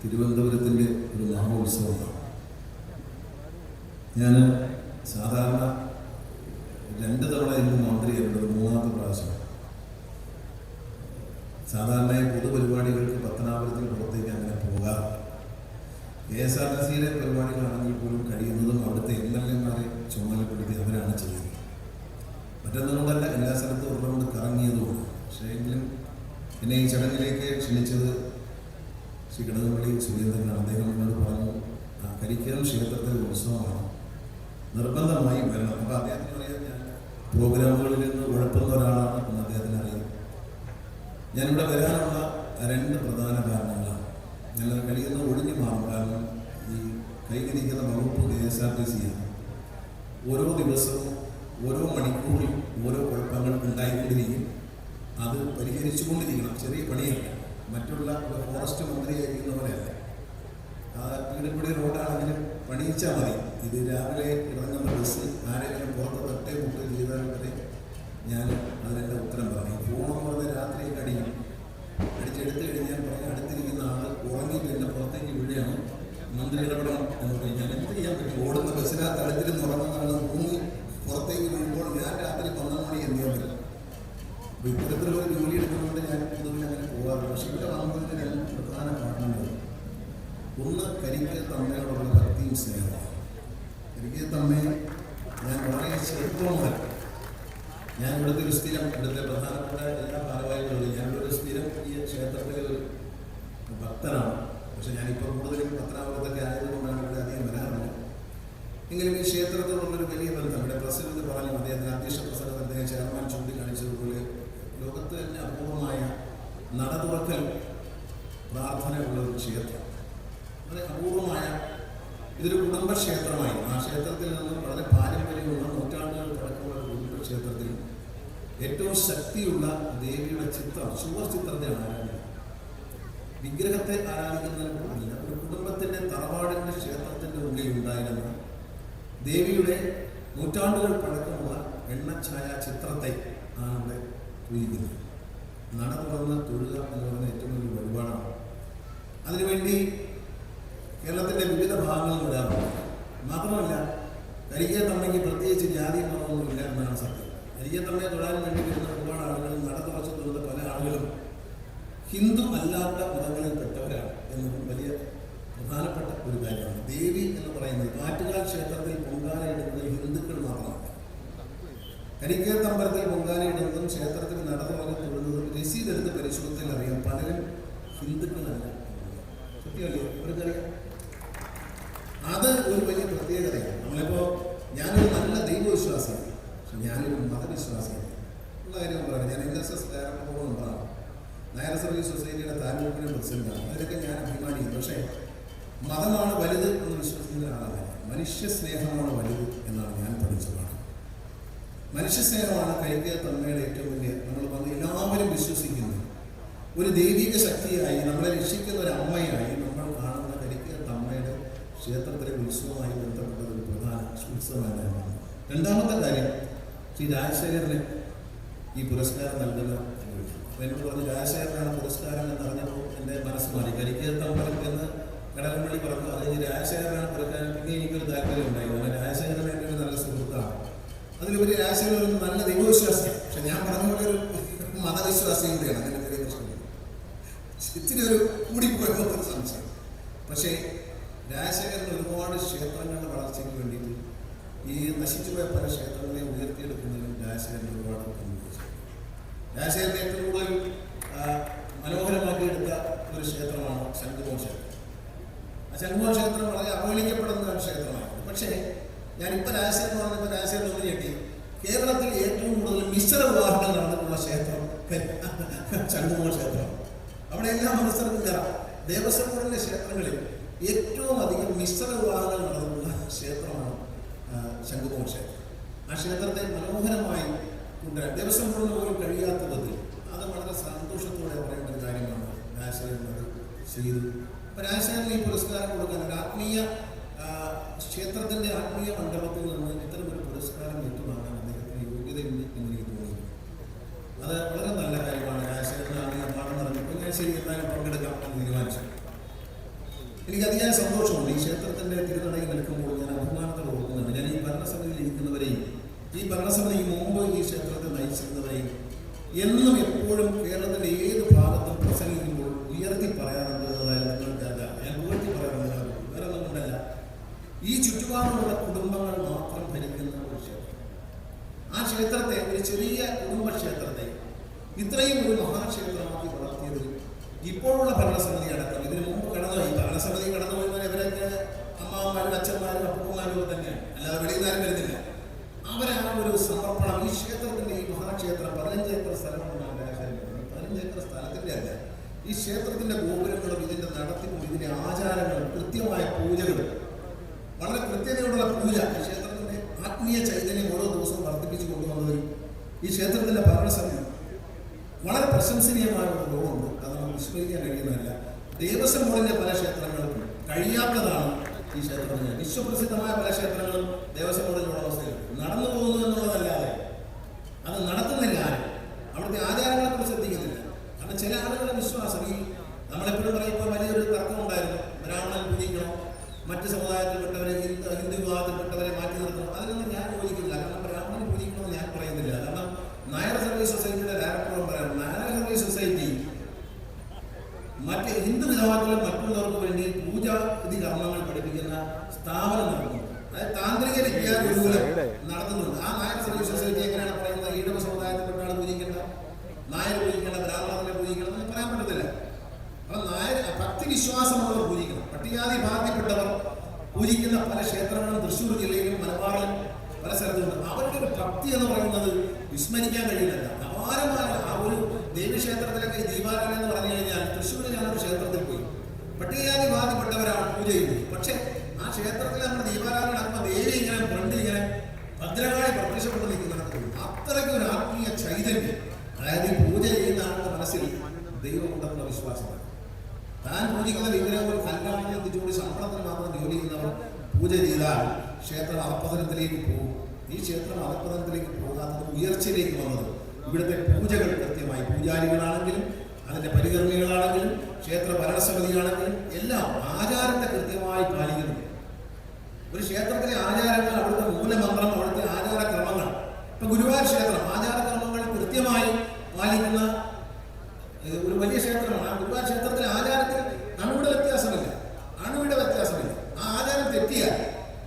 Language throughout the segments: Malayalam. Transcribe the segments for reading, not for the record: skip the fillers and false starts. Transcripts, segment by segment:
തിരുവനന്തപുരത്തിൻ്റെ ഒരു മഹോത്സവമാണ്. ഞാൻ സാധാരണ 2 തവണ എനിക്ക് മന്ത്രിയായിട്ടുള്ളത്, 3ാമത്തെ പ്രാവശ്യം. സാധാരണയായി പൊതുപരിപാടികൾക്ക് പത്തനാപുരത്തിന് പുറത്തേക്ക് അങ്ങനെ പോകാറ്. KSRTCയിലെ പരിപാടികളാണെങ്കിൽ പോലും കഴിയുന്നതും അവിടുത്തെ MLA-മാരെ ചുമതലപ്പെടുത്തി അവരാണ് ചെയ്യുന്നത്. മറ്റൊന്നുകൊണ്ടല്ല, എല്ലാ സ്ഥലത്തും ഉള്ളതുകൊണ്ട് കറങ്ങിയതുകൊണ്ട്. പക്ഷേ എങ്കിലും എന്നെ ഈ ചടങ്ങിലേക്ക് ക്ഷണിച്ചത് ശ്രീ കടകംപള്ളി സുരേന്ദ്രനാണ്. അദ്ദേഹം എന്നോട് പറഞ്ഞു, കരിക്കകം ക്ഷേത്രത്തിലെ ഉത്സവമാണ്, നിർബന്ധമായി വരണം. അപ്പോൾ അദ്ദേഹത്തിന് അറിയാം ഞാൻ പ്രോഗ്രാമുകളിൽ നിന്ന് ഉഴപ്പുന്ന ഒരാളാണ് എന്ന് അദ്ദേഹത്തിന് അറിയാം. ഞാനിവിടെ വരാനുള്ള 2 പ്രധാന കാരണങ്ങളാണ്. ഞാൻ കഴിയുന്ന ഒഴിഞ്ഞു മാറും. കാരണം ഈ കൈകരിക്കുന്ന വകുപ്പ് KSRTCയാണ്. ഓരോ ദിവസവും ഓരോ മണിക്കൂറിൽ ഓരോ കുഴപ്പങ്ങൾ ഉണ്ടായിക്കൊണ്ടിരിക്കും. അത് പരിഹരിച്ചുകൊണ്ടിരിക്കണം. ചെറിയ പണിയല്ല. മറ്റുള്ള ഫോറസ്റ്റ് മന്ത്രിയായിരിക്കുന്ന പോലെയല്ല. പീഠപ്പടി റോഡാണെങ്കിലും പണിയിച്ചാൽ മതി. ഇത് രാവിലെ ഇറങ്ങുന്ന ബസ് ആരെങ്കിലും പുറത്ത് തട്ടേ മുട്ട് ചെയ്താൽ വരെ ഞാൻ അതിനെൻ്റെ ഉത്തരം പറയും. ഫോണെന്ന് പറഞ്ഞാൽ രാത്രിയൊക്കെ അടിച്ചെടുത്ത് കഴിഞ്ഞാൽ പറഞ്ഞാൽ അടുത്തിരിക്കുന്ന ആൾ ഉറങ്ങിയിട്ട് എൻ്റെ പുറത്തേക്ക് വീഴുകയാണ്, മന്ത്രി ഇടപെടണം എന്ന് പറഞ്ഞാൽ എന്ത് ചെയ്യാൻ പറ്റും? ഓടുന്ന ബസ്സിനകത്ത് അടുത്തിരുന്ന് ഉറങ്ങുന്നതാണ്. ഭൂമി പുറത്തേക്ക് വീഴുമ്പോൾ ഞാൻ രാത്രി 12 മണി എന്ത് ചെയ്യാൻ പറ്റും? അപ്പോൾ ഇത്തരത്തിലൊരു ജോലി എടുക്കുന്നതുകൊണ്ട് ഞാൻ പൊതുവിൽ അങ്ങനെ പോകാറില്ല. പക്ഷേ ഇവിടെ വന്നതിന് 2 പ്രധാന കാരണങ്ങൾ. ഒന്ന്, കരിക്കകത്തമ്മയോടുള്ള ഭക്തിയും സ്നേഹമാണ്. കരിക്കകത്തമ്മയെ ഞാൻ വളരെ ചെറുപ്പം മുതൽ, ഞാൻ ഇവിടുത്തെ ഒരു സ്ഥിരം, ഇവിടുത്തെ പ്രധാനപ്പെട്ട എല്ലാ ഭാരവാഹികളും, ഞാനൊരു സ്ഥിരം ഈ ക്ഷേത്രത്തിലെ ഒരു ഭക്തനാണ്. പക്ഷെ ഞാനിപ്പോൾ കൂടുതലും പത്തനാപുരത്തൊക്കെ ആയതുകൊണ്ടാണ് ഇവിടെ അധികം വരാറുണ്ട്. എങ്കിലും ഈ ക്ഷേത്രത്തോടുള്ളൊരു വലിയ ബന്ധം, ഇവിടെ പ്രസിഡന്റ് പറഞ്ഞു, അദ്ദേഹത്തിന് അധ്യക്ഷ പ്രസംഗത്തിൽ അദ്ദേഹം ചെയർമാൻ ചൂണ്ടിക്കാണിച്ചതുപോലെ ലോകത്ത് തന്നെ അപൂർവമായ നട തുറക്കൽ പ്രാർത്ഥനയുള്ള ഒരു ക്ഷേത്രം. വളരെ അപൂർവമായ, ഇതൊരു കുടുംബക്ഷേത്രമായി. ആ ക്ഷേത്രത്തിൽ നിന്നും വളരെ പാരമ്പര്യമുള്ള, നൂറ്റാണ്ടുകൾ പഴക്കമുള്ള ഒരു കുടുംബക്ഷേത്രത്തിൽ ഏറ്റവും ശക്തിയുള്ള ദേവിയുടെ ചിത്രം, ശുഭചിത്രത്തെയാണ് ആരാധിക്കുന്നത്. വിഗ്രഹത്തെ ആരാധിക്കുന്നതിനല്ല, ഒരു കുടുംബത്തിൻ്റെ തറവാടിൻ്റെ ക്ഷേത്രത്തിൻ്റെ ഉള്ളിൽ ഉണ്ടായിരുന്ന ദേവിയുടെ നൂറ്റാണ്ടുകൾ പഴക്കമുള്ള എണ്ണഛായ ചിത്രത്തെ ആണ് ഇവിടെ പൂജിക്കുന്നത്. നട തുറന്ന് തൊഴുക എന്ന് പറയുന്ന ഏറ്റവും വലിയ വഴിപാടാണ്. അതിനുവേണ്ടി കേരളത്തിൻ്റെ വിവിധ ഭാഗങ്ങളിൽ വരാറുണ്ട്. മാത്രമല്ല, കരിക്കകത്തമ്മയ്ക്ക് പ്രത്യേകിച്ച് ജാതി മതമൊന്നുമില്ല എന്നാണ് സത്യം. കരിക്കകത്തമ്മയെ തൊഴാൻ വേണ്ടി വരുന്ന ഒരുപാട് ആളുകളും നട തുറച്ചു തൊഴുന്ന പല ആളുകളും ഹിന്ദു അല്ലാത്ത മതങ്ങളിൽപ്പെട്ടവരാണ് എന്നതും വലിയ പ്രധാനപ്പെട്ട ഒരു കാര്യമാണ്. ദേവി എന്ന് പറയുന്നത് ആറ്റുകാൽ ക്ഷേത്രത്തിൽ പൊങ്കാലയിടുന്നത് ഹിന്ദുക്കൾ മാത്രമാണ്. കരിക്കകത്തമ്പലത്തിൽ പൊങ്കാലയിടുന്നതും ക്ഷേത്രത്തിൽ നട തുറന്ന് തൊഴുന്നതും രസീതെടുത്ത് പരിശോധനയിൽ അറിയാം, പലരും ഹിന്ദുക്കളല്ല. സത്യമല്ലേ? അവർക്കറിയാം. അത് ഒരു വലിയ പ്രത്യേകതയാണ്. നമ്മളിപ്പോൾ ഞാനൊരു നല്ല ദൈവവിശ്വാസിയാണ്, പക്ഷെ ഞാനൊരു മതവിശ്വാസിയാണ് ഉള്ള കാര്യം പറയാം. ഞാൻ NSS ഡയറക്ടർ മെമ്പറാണ്, നായർ സർവീസ് സൊസൈറ്റിയുടെ താലൂക്കിൻ്റെ പ്രസിഡന്റാണ്. അതിലൊക്കെ ഞാൻ അഭിമാനിക്കുന്നു. പക്ഷേ മതമാണ് വലുത് എന്ന് വിശ്വസിക്കുന്ന ആളല്ല. മനുഷ്യസ്നേഹമാണ് വലുത് എന്നാണ് ഞാൻ പഠിച്ചത്. മനുഷ്യസ്നേഹമാണ് കരിക്കകത്തമ്മയുടെ ഏറ്റവും വലിയ, നമ്മൾ വന്ന് എല്ലാവരും വിശ്വസിക്കുന്നത് ഒരു ദൈവിക ശക്തിയായി, നമ്മളെ രക്ഷിക്കുന്ന ഒരു അമ്മയായി നമ്മൾ കാണുന്ന കരിക്കകത്തമ്മയുടെ ക്ഷേത്രത്തിലെ ഉത്സവവുമായി ബന്ധപ്പെട്ട ഒരു പ്രധാന ഉത്സവമാണ്. രണ്ടാമത്തെ കാര്യം, ശ്രീ രാജശേഖരന് ഈ പുരസ്കാരം നൽകുന്ന എന്നോട് പറഞ്ഞ് രാജശേഖരനാണ് പുരസ്കാരം എന്നറിഞ്ഞപ്പോൾ എൻ്റെ മനസ്സ് മാറി. കരിക്കകത്തമ്പലം എന്ന് കടകംപള്ളി പറഞ്ഞു, അതിന് രാജശേഖരനാണ് പുരസ്കാരം. പിന്നെ എനിക്കൊരു താല്പര്യം ഉണ്ടായിരുന്നു. അങ്ങനെ രാജശേഖരൻ എൻ്റെ ഒരു നല്ല സുഹൃത്താണ്. അതിലുപരി രാജശേഖരൻ ഒരു നല്ല ദൈവവിശ്വാസിയാണ്. പക്ഷെ ഞാൻ പറഞ്ഞ പോലെ ഒരു മതവിശ്വാസിയും കൂടിയാണ്. അതിൻ്റെ ചെറിയ പ്രശ്നം ഇത്തിരി ഒരു കൂടിപ്പോയെന്നൊരു സംശയം. പക്ഷേ രാജശേഖരൻ ഒരുപാട് ക്ഷേത്രങ്ങളുടെ വളർച്ചയ്ക്ക് വേണ്ടിയിട്ട് ഈ നശിച്ചുപോയ പല ക്ഷേത്രങ്ങളെ ഉയർത്തിയെടുക്കുന്നതിലും രാജശേഖരൻ ഒരുപാട് പങ്കുവഹിച്ചു. രാജശേഖരൻ ഏറ്റവും കൂടുതൽ മനോഹരമാക്കിയെടുത്ത ഒരു ക്ഷേത്രമാണ് ശംഖുമോഹൻ ക്ഷേത്രം. ആ ശംഖുമോഹൻ ക്ഷേത്രം വളരെ അവഹേളിക്കപ്പെടുന്ന ഒരു ക്ഷേത്രമാണ്. പക്ഷേ ഞാനിപ്പോൾ രാജശേഖരൻ പറഞ്ഞപ്പോൾ രാജശേഖരൻ ഒന്ന് ഞെട്ടി. കേരളത്തിൽ ഏറ്റവും കൂടുതൽ മിശ്ര വിവാഹങ്ങൾ നടന്നിട്ടുള്ള ക്ഷേത്രം ശംഖുമോഹൻ ക്ഷേത്രം. അവിടെ എല്ലാ മത്സരവും കയറാം. ദേവസ്വം ബോർഡിൻ്റെ ക്ഷേത്രങ്ങളിൽ ഏറ്റവും അധികം മിശ്ര വിവാഹങ്ങൾ നടന്നിട്ടുള്ള ക്ഷേത്രമാണ് ശംഖുമോഹൻ ക്ഷേത്രം. ആ ക്ഷേത്രത്തെ മനോഹരമായി കൊണ്ടുവരാൻ ദേവസ്വം ബോർഡിന് പോലും കഴിയാത്ത വിധത്തിൽ അത് വളരെ സന്തോഷത്തോടെ പറയേണ്ട ഒരു കാര്യമാണ് രാജശേഖരൻ അത് ചെയ്തു. അപ്പോൾ രാജശേഖരന് ഈ പുരസ്കാരം കൊടുക്കാൻ ഒരു ആത്മീയ ക്ഷേത്രത്തിൻ്റെ ആത്മീയ മണ്ഡപത്തിൽ നിന്ന് ഇത്തരമൊരു പുരസ്കാരം ഏറ്റുവാങ്ങാൻ അദ്ദേഹത്തിന് യോഗ്യതയുണ്ട് എന്ന് എനിക്ക് തോന്നുന്നു. അത് വളരെ നല്ല കാര്യമാണ്. രാജശേഖരനാണ് ഈ അവാർഡ് നടന്നിപ്പോൾ ഞാൻ ശരി എന്നാലും പങ്കെടുക്കാം എന്ന് തീരുമാനിച്ചു. എനിക്ക് അതിയായ സന്തോഷമുണ്ട്. ഈ ക്ഷേത്രത്തിൻ്റെ തിരുനടയിൽ നിൽക്കുമ്പോൾ ഞാൻ അഭിമാനത്തോടെ ഓർക്കുന്നുണ്ട്. ഞാൻ ഈ ഭരണസമിതിയിൽ ഇരിക്കുന്നവരെയും ഈ ഭരണസമിതിക്ക് മുമ്പ് ഈ ക്ഷേത്രത്തെ നയിച്ചിരുന്നവരെയും എന്നും എപ്പോഴും കേരളത്തിൻ്റെ ഏത് ഭാഗത്തും പ്രസംഗിക്കുമ്പോൾ ഉയർത്തി പറയാറുണ്ട്. അതായത് നിങ്ങൾക്കല്ല, ഞാൻ ഉയർത്തി പറയാറുണ്ട്, വേറെ ഒന്നും കൊണ്ടല്ല, ഈ ചുറ്റുപാടുമുള്ള കുടുംബങ്ങൾ മാത്രം ഭരിക്കുന്ന ഒരു ക്ഷേത്രം. ആ ക്ഷേത്രത്തെ, ഒരു ചെറിയ കുടുംബക്ഷേത്രത്തെ ഇത്രയും ഒരു മഹാക്ഷേത്രമാക്കി വളർത്തിയത് ഇപ്പോഴുള്ള ഭരണസമിതി അടക്കം. ഇതിനു മുമ്പ് കടന്നുപോയി ഭരണസമിതി കടന്നുപോയവർ ഇവരൊക്കെ അമ്മമാരും അച്ഛന്മാരും അപ്പന്മാരും തന്നെയാണ്, അല്ലാതെ വെളിയിലാരും വരുന്നില്ല. അവരാ ഒരു സമർപ്പണം. ഈ ക്ഷേത്രത്തിന്റെ, ഈ മഹാക്ഷേത്രം 15 ഏക്കർ സ്ഥലമുണ്ടാകും. 15 ഏക്കർ സ്ഥലത്തിന്റെ അല്ല, ഈ ക്ഷേത്രത്തിന്റെ ഗോപുരങ്ങളും ഇതിന്റെ നടത്തിപ്പും ഇതിന്റെ ആചാരങ്ങളും കൃത്യമായ പൂജകളും വളരെ കൃത്യതയോടുള്ള പൂജ, ഈ ക്ഷേത്രത്തിന്റെ ആത്മീയ ചൈതന്യം ഓരോ ദിവസവും വർദ്ധിപ്പിച്ചു കൊണ്ടുവന്നത് ഈ ക്ഷേത്രത്തിന്റെ ഭരണസമിതി വളരെ പ്രശംസനീയമായ ഒരു ഗുണമുണ്ട്. അത് നമുക്ക് വിസ്മരിക്കാൻ കഴിയുന്നതല്ല. ദേവസ്വം ബോർഡിന്റെ പല ക്ഷേത്രങ്ങൾക്കും കഴിയാത്തതാണ് ഈ ക്ഷേത്രത്തിന്. വിശ്വപ്രസിദ്ധമായ പല ക്ഷേത്രങ്ങളും ദേവസ്വം ബോർഡിലുള്ള അവസ്ഥയിൽ നടന്നു പോകുന്നു എന്നുള്ളതല്ലാതെ അത് നടത്തുന്നില്ല ആരും. അവിടുത്തെ ആചാരങ്ങളെ കുറിച്ച് ശ്രദ്ധിക്കുന്നില്ല. കാരണം ചില ആളുകളുടെ വിശ്വാസം, ഈ നമ്മളെപ്പോഴും പറയുമ്പോൾ വലിയൊരു തർക്കം ഉണ്ടായിരുന്നു, ബ്രാഹ്മണൻ പൂജിക്കണം, മറ്റ് സമുദായത്തിൽപ്പെട്ടവരെ, ഹിന്ദു വിഭാഗത്തിൽപ്പെട്ടവരെ മാറ്റി നിർത്തണം. അതിനൊന്നും ഞാൻ യോജിക്കുന്നില്ല. കാരണം ബ്രാഹ്മണൻ പൂജിക്കണമെന്ന് ഞാൻ പറയുന്നില്ല. കാരണം നായർ സർവീസ് സൊസൈറ്റിയുടെ ഡയറക്ടറും പറയാം, നായർ സർവീസ് സൊസൈറ്റി മറ്റ് ഹിന്ദു വിഭാഗത്തിലും മറ്റുള്ളവർക്ക് വേണ്ടി പൂജാവിധി കർമ്മങ്ങൾ പഠിപ്പിക്കുന്ന സ്ഥാപനം നടത്തുന്നു. അതായത് താന്ത്രിക വിദ്യാ ഗുരുകുലം നടത്തുന്നുണ്ട്. ആ നായർ സർവീസ് സൊസൈറ്റി എങ്ങനെയാണ് പറയുന്നത്, ഈഴവ സമുദായത്തിൽപ്പെട്ട ആൾ പൂജിക്കേണ്ട, നായർ പൂജിക്കേണ്ട, ബ്രാഹ്മണനെ പൂജിക്കണം എന്ന് പറയാൻ പറ്റത്തില്ല. അപ്പൊ നായർ ഭക്തി വിശ്വാസമുള്ളവർ പൂജിക്കണം. പട്ടികജാതി വിഭാഗത്തിൽപ്പെട്ടവർ പൂജിക്കുന്ന പല ക്ഷേത്രങ്ങളും തൃശ്ശൂർ ജില്ലയിലും മലബാറിലും പല സ്ഥലത്തുണ്ട്. അവരുടെ ഒരു ഭക്തി എന്ന് പറയുന്നത് വിസ്മരിക്കാൻ കഴിയുന്നില്ല. അപാരമായ ആ ഒരു ദേവീക്ഷേത്രത്തിലൊക്കെ ദീപാരാധന എന്ന് പറഞ്ഞു കഴിഞ്ഞാൽ, തൃശ്ശൂരിൽ ഞാനൊരു ക്ഷേത്രത്തിൽ പോയി, പട്ടികജാതി വിഭാഗത്തിൽപ്പെട്ടവരാണ് പൂജ ചെയ്യുന്നത്. പക്ഷെ ആ ക്ഷേത്രത്തിൽ നമ്മൾ ദീപാരാധന നടക്കുമ്പോൾ ദേവി ഇങ്ങനെ ഫ്രണ്ട് ഇങ്ങനെ ഭദ്രകാളി പ്രത്യക്ഷപ്പെട്ട് നിൽക്കുന്നുണ്ട്. അത്രയ്ക്ക് ഒരു ആത്മീയ ചൈതന്യം, അതായത് ഈ പൂജ ചെയ്യുന്ന ആളുടെ മനസ്സിൽ ദൈവമുണ്ടെന്നുള്ള വിശ്വാസമാണ്. താൻ പൂജിക്കുന്ന വിഗ്രഹം ഒരു കല്യാണം എത്തിച്ചുകൂടി ശമ്പളത്തിന് മാത്രം ജോലി ചെയ്യുന്നവർ പൂജ ചെയ്താൽ ക്ഷേത്രം അധപ്പതനത്തിലേക്ക് പോകും. ഈ ക്ഷേത്രം അധപ്പതനത്തിലേക്ക് പോകാത്തത് ഉയർച്ചയിലേക്ക് വന്നത് ഇവിടുത്തെ പൂജകൾ കൃത്യമായി, പൂജാരികളാണെങ്കിലും അതിൻ്റെ പരികർമ്മികളാണെങ്കിലും ക്ഷേത്ര ഭരണസമിതിയാണെങ്കിലും എല്ലാം ആചാരത്തെ കൃത്യമായി പാലിക്കുന്നു. ഒരു ക്ഷേത്രത്തിലെ ആചാരങ്ങൾ, അവിടുത്തെ മൂലമന്ത്രം, അവിടുത്തെ ആചാരക്രമങ്ങൾ, ഇപ്പൊ ഗുരുവായൂർ ക്ഷേത്രം ആചാരക്രമങ്ങൾ കൃത്യമായി പാലിക്കുന്ന ഒരു വലിയ ക്ഷേത്രമാണ്. ആ ഗുരുവായൂർ ക്ഷേത്രത്തിലെ ആചാരത്തിൽ അണുവിടെ വ്യത്യാസമില്ല. ആ ആചാരം തെറ്റിയാൽ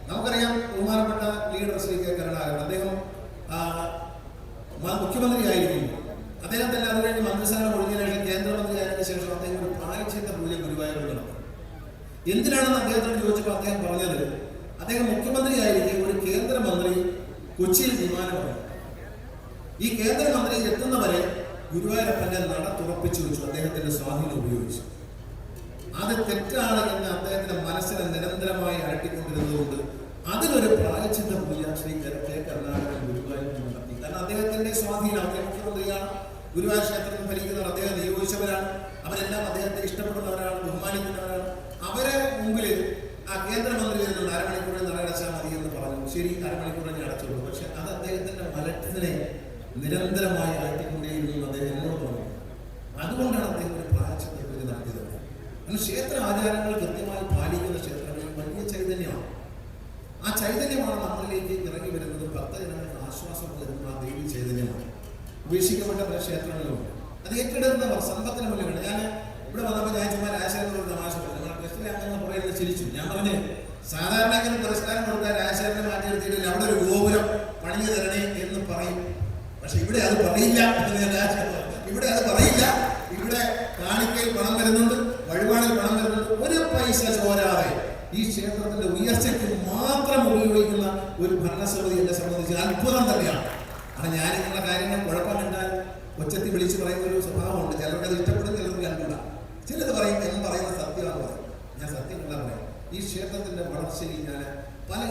നമുക്കറിയാം, ബഹുമാനപ്പെട്ട ലീഡർ ശ്രീ കെ കരുണാകരൻ, അദ്ദേഹം മുഖ്യമന്ത്രിയായിരിക്കും. അദ്ദേഹം തന്നെ അത് കഴിഞ്ഞ് മന്ത്രിസഭ ഒഴിഞ്ഞതിന് ശേഷം, കേന്ദ്രമന്ത്രിയായതിനു ശേഷം അദ്ദേഹം ഒരു പ്രായശ്ചിത്ത പൂജ ഗുരുവായൂരിൽ നടത്തി. എന്തിനാണെന്ന് അദ്ദേഹത്തോട് ചോദിച്ചപ്പോൾ അദ്ദേഹം പറഞ്ഞത്, അദ്ദേഹം മുഖ്യമന്ത്രിയായിരിക്കും ഒരു കേന്ദ്രമന്ത്രി കൊച്ചിയിൽ വിമാനമാണ്. ഈ കേന്ദ്രമന്ത്രി എത്തുന്നവരെ ഗുരുവായൂരപ്പന്റെ നട തുറപ്പിച്ചു വെച്ചു, അദ്ദേഹത്തിന്റെ സ്വാധീനം ഉപയോഗിച്ചു. അത് തെറ്റാണ് എന്ന് അദ്ദേഹത്തിന്റെ മനസ്സിനെ നിരന്തരമായി അലട്ടിക്കൊണ്ടിരുന്നതുകൊണ്ട് അതിനൊരു പ്രായശ്ചിത്ത പൂജ ശ്രീ കെ കരുണാകരൻ ഗുരുവായൂരിൽ നടത്തി. കാരണം അദ്ദേഹത്തിന്റെ സ്വാധീനം, അദ്ദേഹം മുഖ്യമന്ത്രിയാണ്, ഗുരുവായൂർ ക്ഷേത്രത്തിൽ ഭരിക്കുന്നവർ അദ്ദേഹം നിയോഗിച്ചവരാണ്, അവരെല്ലാം അദ്ദേഹത്തെ ഇഷ്ടപ്പെടുന്നവരാണ്, ബഹുമാനിക്കുന്നവരാണ്. അവരെ മുമ്പിൽ ആ കേന്ദ്രമന്ത്രി വരുന്നുണ്ട്, അരമണിക്കൂറിൽ നടയടച്ചാൽ മതി എന്ന് പറഞ്ഞു. ശരി, അരമണിക്കൂറിനെ അടച്ചുള്ളൂ. പക്ഷെ അത് അദ്ദേഹത്തിന്റെ മനസ്സിനെ നിരന്തരമായി അലട്ടിക്കൊണ്ടേയിരുന്നു അദ്ദേഹം എന്നോട് പറഞ്ഞു. അതുകൊണ്ടാണ് അദ്ദേഹം ഒരു പ്രായശ്ചിത്ത പൂജ നടത്തിയത്. അങ്ങനെ ക്ഷേത്ര ആചാരങ്ങൾ കൃത്യമായി പാലിക്കുന്ന ക്ഷേത്രങ്ങളിൽ വലിയ ചൈതന്യമാണ്. ആ ചൈതന്യമാണ് നമ്മളിലേക്ക് ഇറങ്ങി വരുന്നത്. ഭക്തജനങ്ങൾക്ക് ആശ്വാസം തരുന്ന ആ ദേവി ചൈതന്യമാണ്. ഉപേക്ഷിക്കപ്പെട്ട പല ക്ഷേത്രങ്ങളുമുണ്ട്. അത് ഏറ്റെടുക്കുന്നവർ സമ്പത്തിന് മുന്നിലുണ്ട്. ഞാൻ ഇവിടെ വന്നപ്പോൾ ഞാൻ ചുമ്മാ രാജശേഖരനോട് തമാശ പറഞ്ഞു, നമ്മൾ ടെസ്റ്റിലെ അങ്ങനെ പറയുന്നത് ചിരിച്ചു. ഞാൻ പറഞ്ഞു, സാധാരണ എങ്ങനെ പുരസ്കാരം കൊടുത്താൽ രാജശേഖരനെ മാറ്റി നിർത്തിയിട്ടില്ല, അവിടെ ഒരു ഗോപുരം പണിഞ്ഞു തരണേ എന്ന് പറയും. പക്ഷെ ഇവിടെ അത് പറയില്ല. ഇവിടെ കാണിക്കയിൽ പണം വരുന്നുണ്ട്, വഴിപാടിൽ പണം വരുന്നുണ്ട്. ഒരു പൈസ ചോരാതെ ഈ ക്ഷേത്രത്തിന്റെ ഉയർച്ചയ്ക്ക് മാത്രം ഉപയോഗിക്കുന്ന ഒരു ഭരണസമിതി എന്നെ സംബന്ധിച്ച് അത്ഭുതം തന്നെയാണ്. കാരണം ഞാൻ ഇങ്ങനെയുള്ള കാര്യങ്ങൾ കുഴപ്പം കണ്ടാൽ ഒച്ചത്തി വിളിച്ച് പറയുന്ന ഒരു സ്വഭാവമുണ്ട്. ചിലർക്ക് അത് ഇഷ്ടപ്പെടും, ചിലർക്ക് കണ്ടില്ല. ചിലത് പറയും, ഞാൻ പറയുന്ന സത്യമാണ് പറയും. ഞാൻ സത്യമല്ല പറയാം. ഈ ക്ഷേത്രത്തിന്റെ വളർച്ചയിൽ ഞാൻ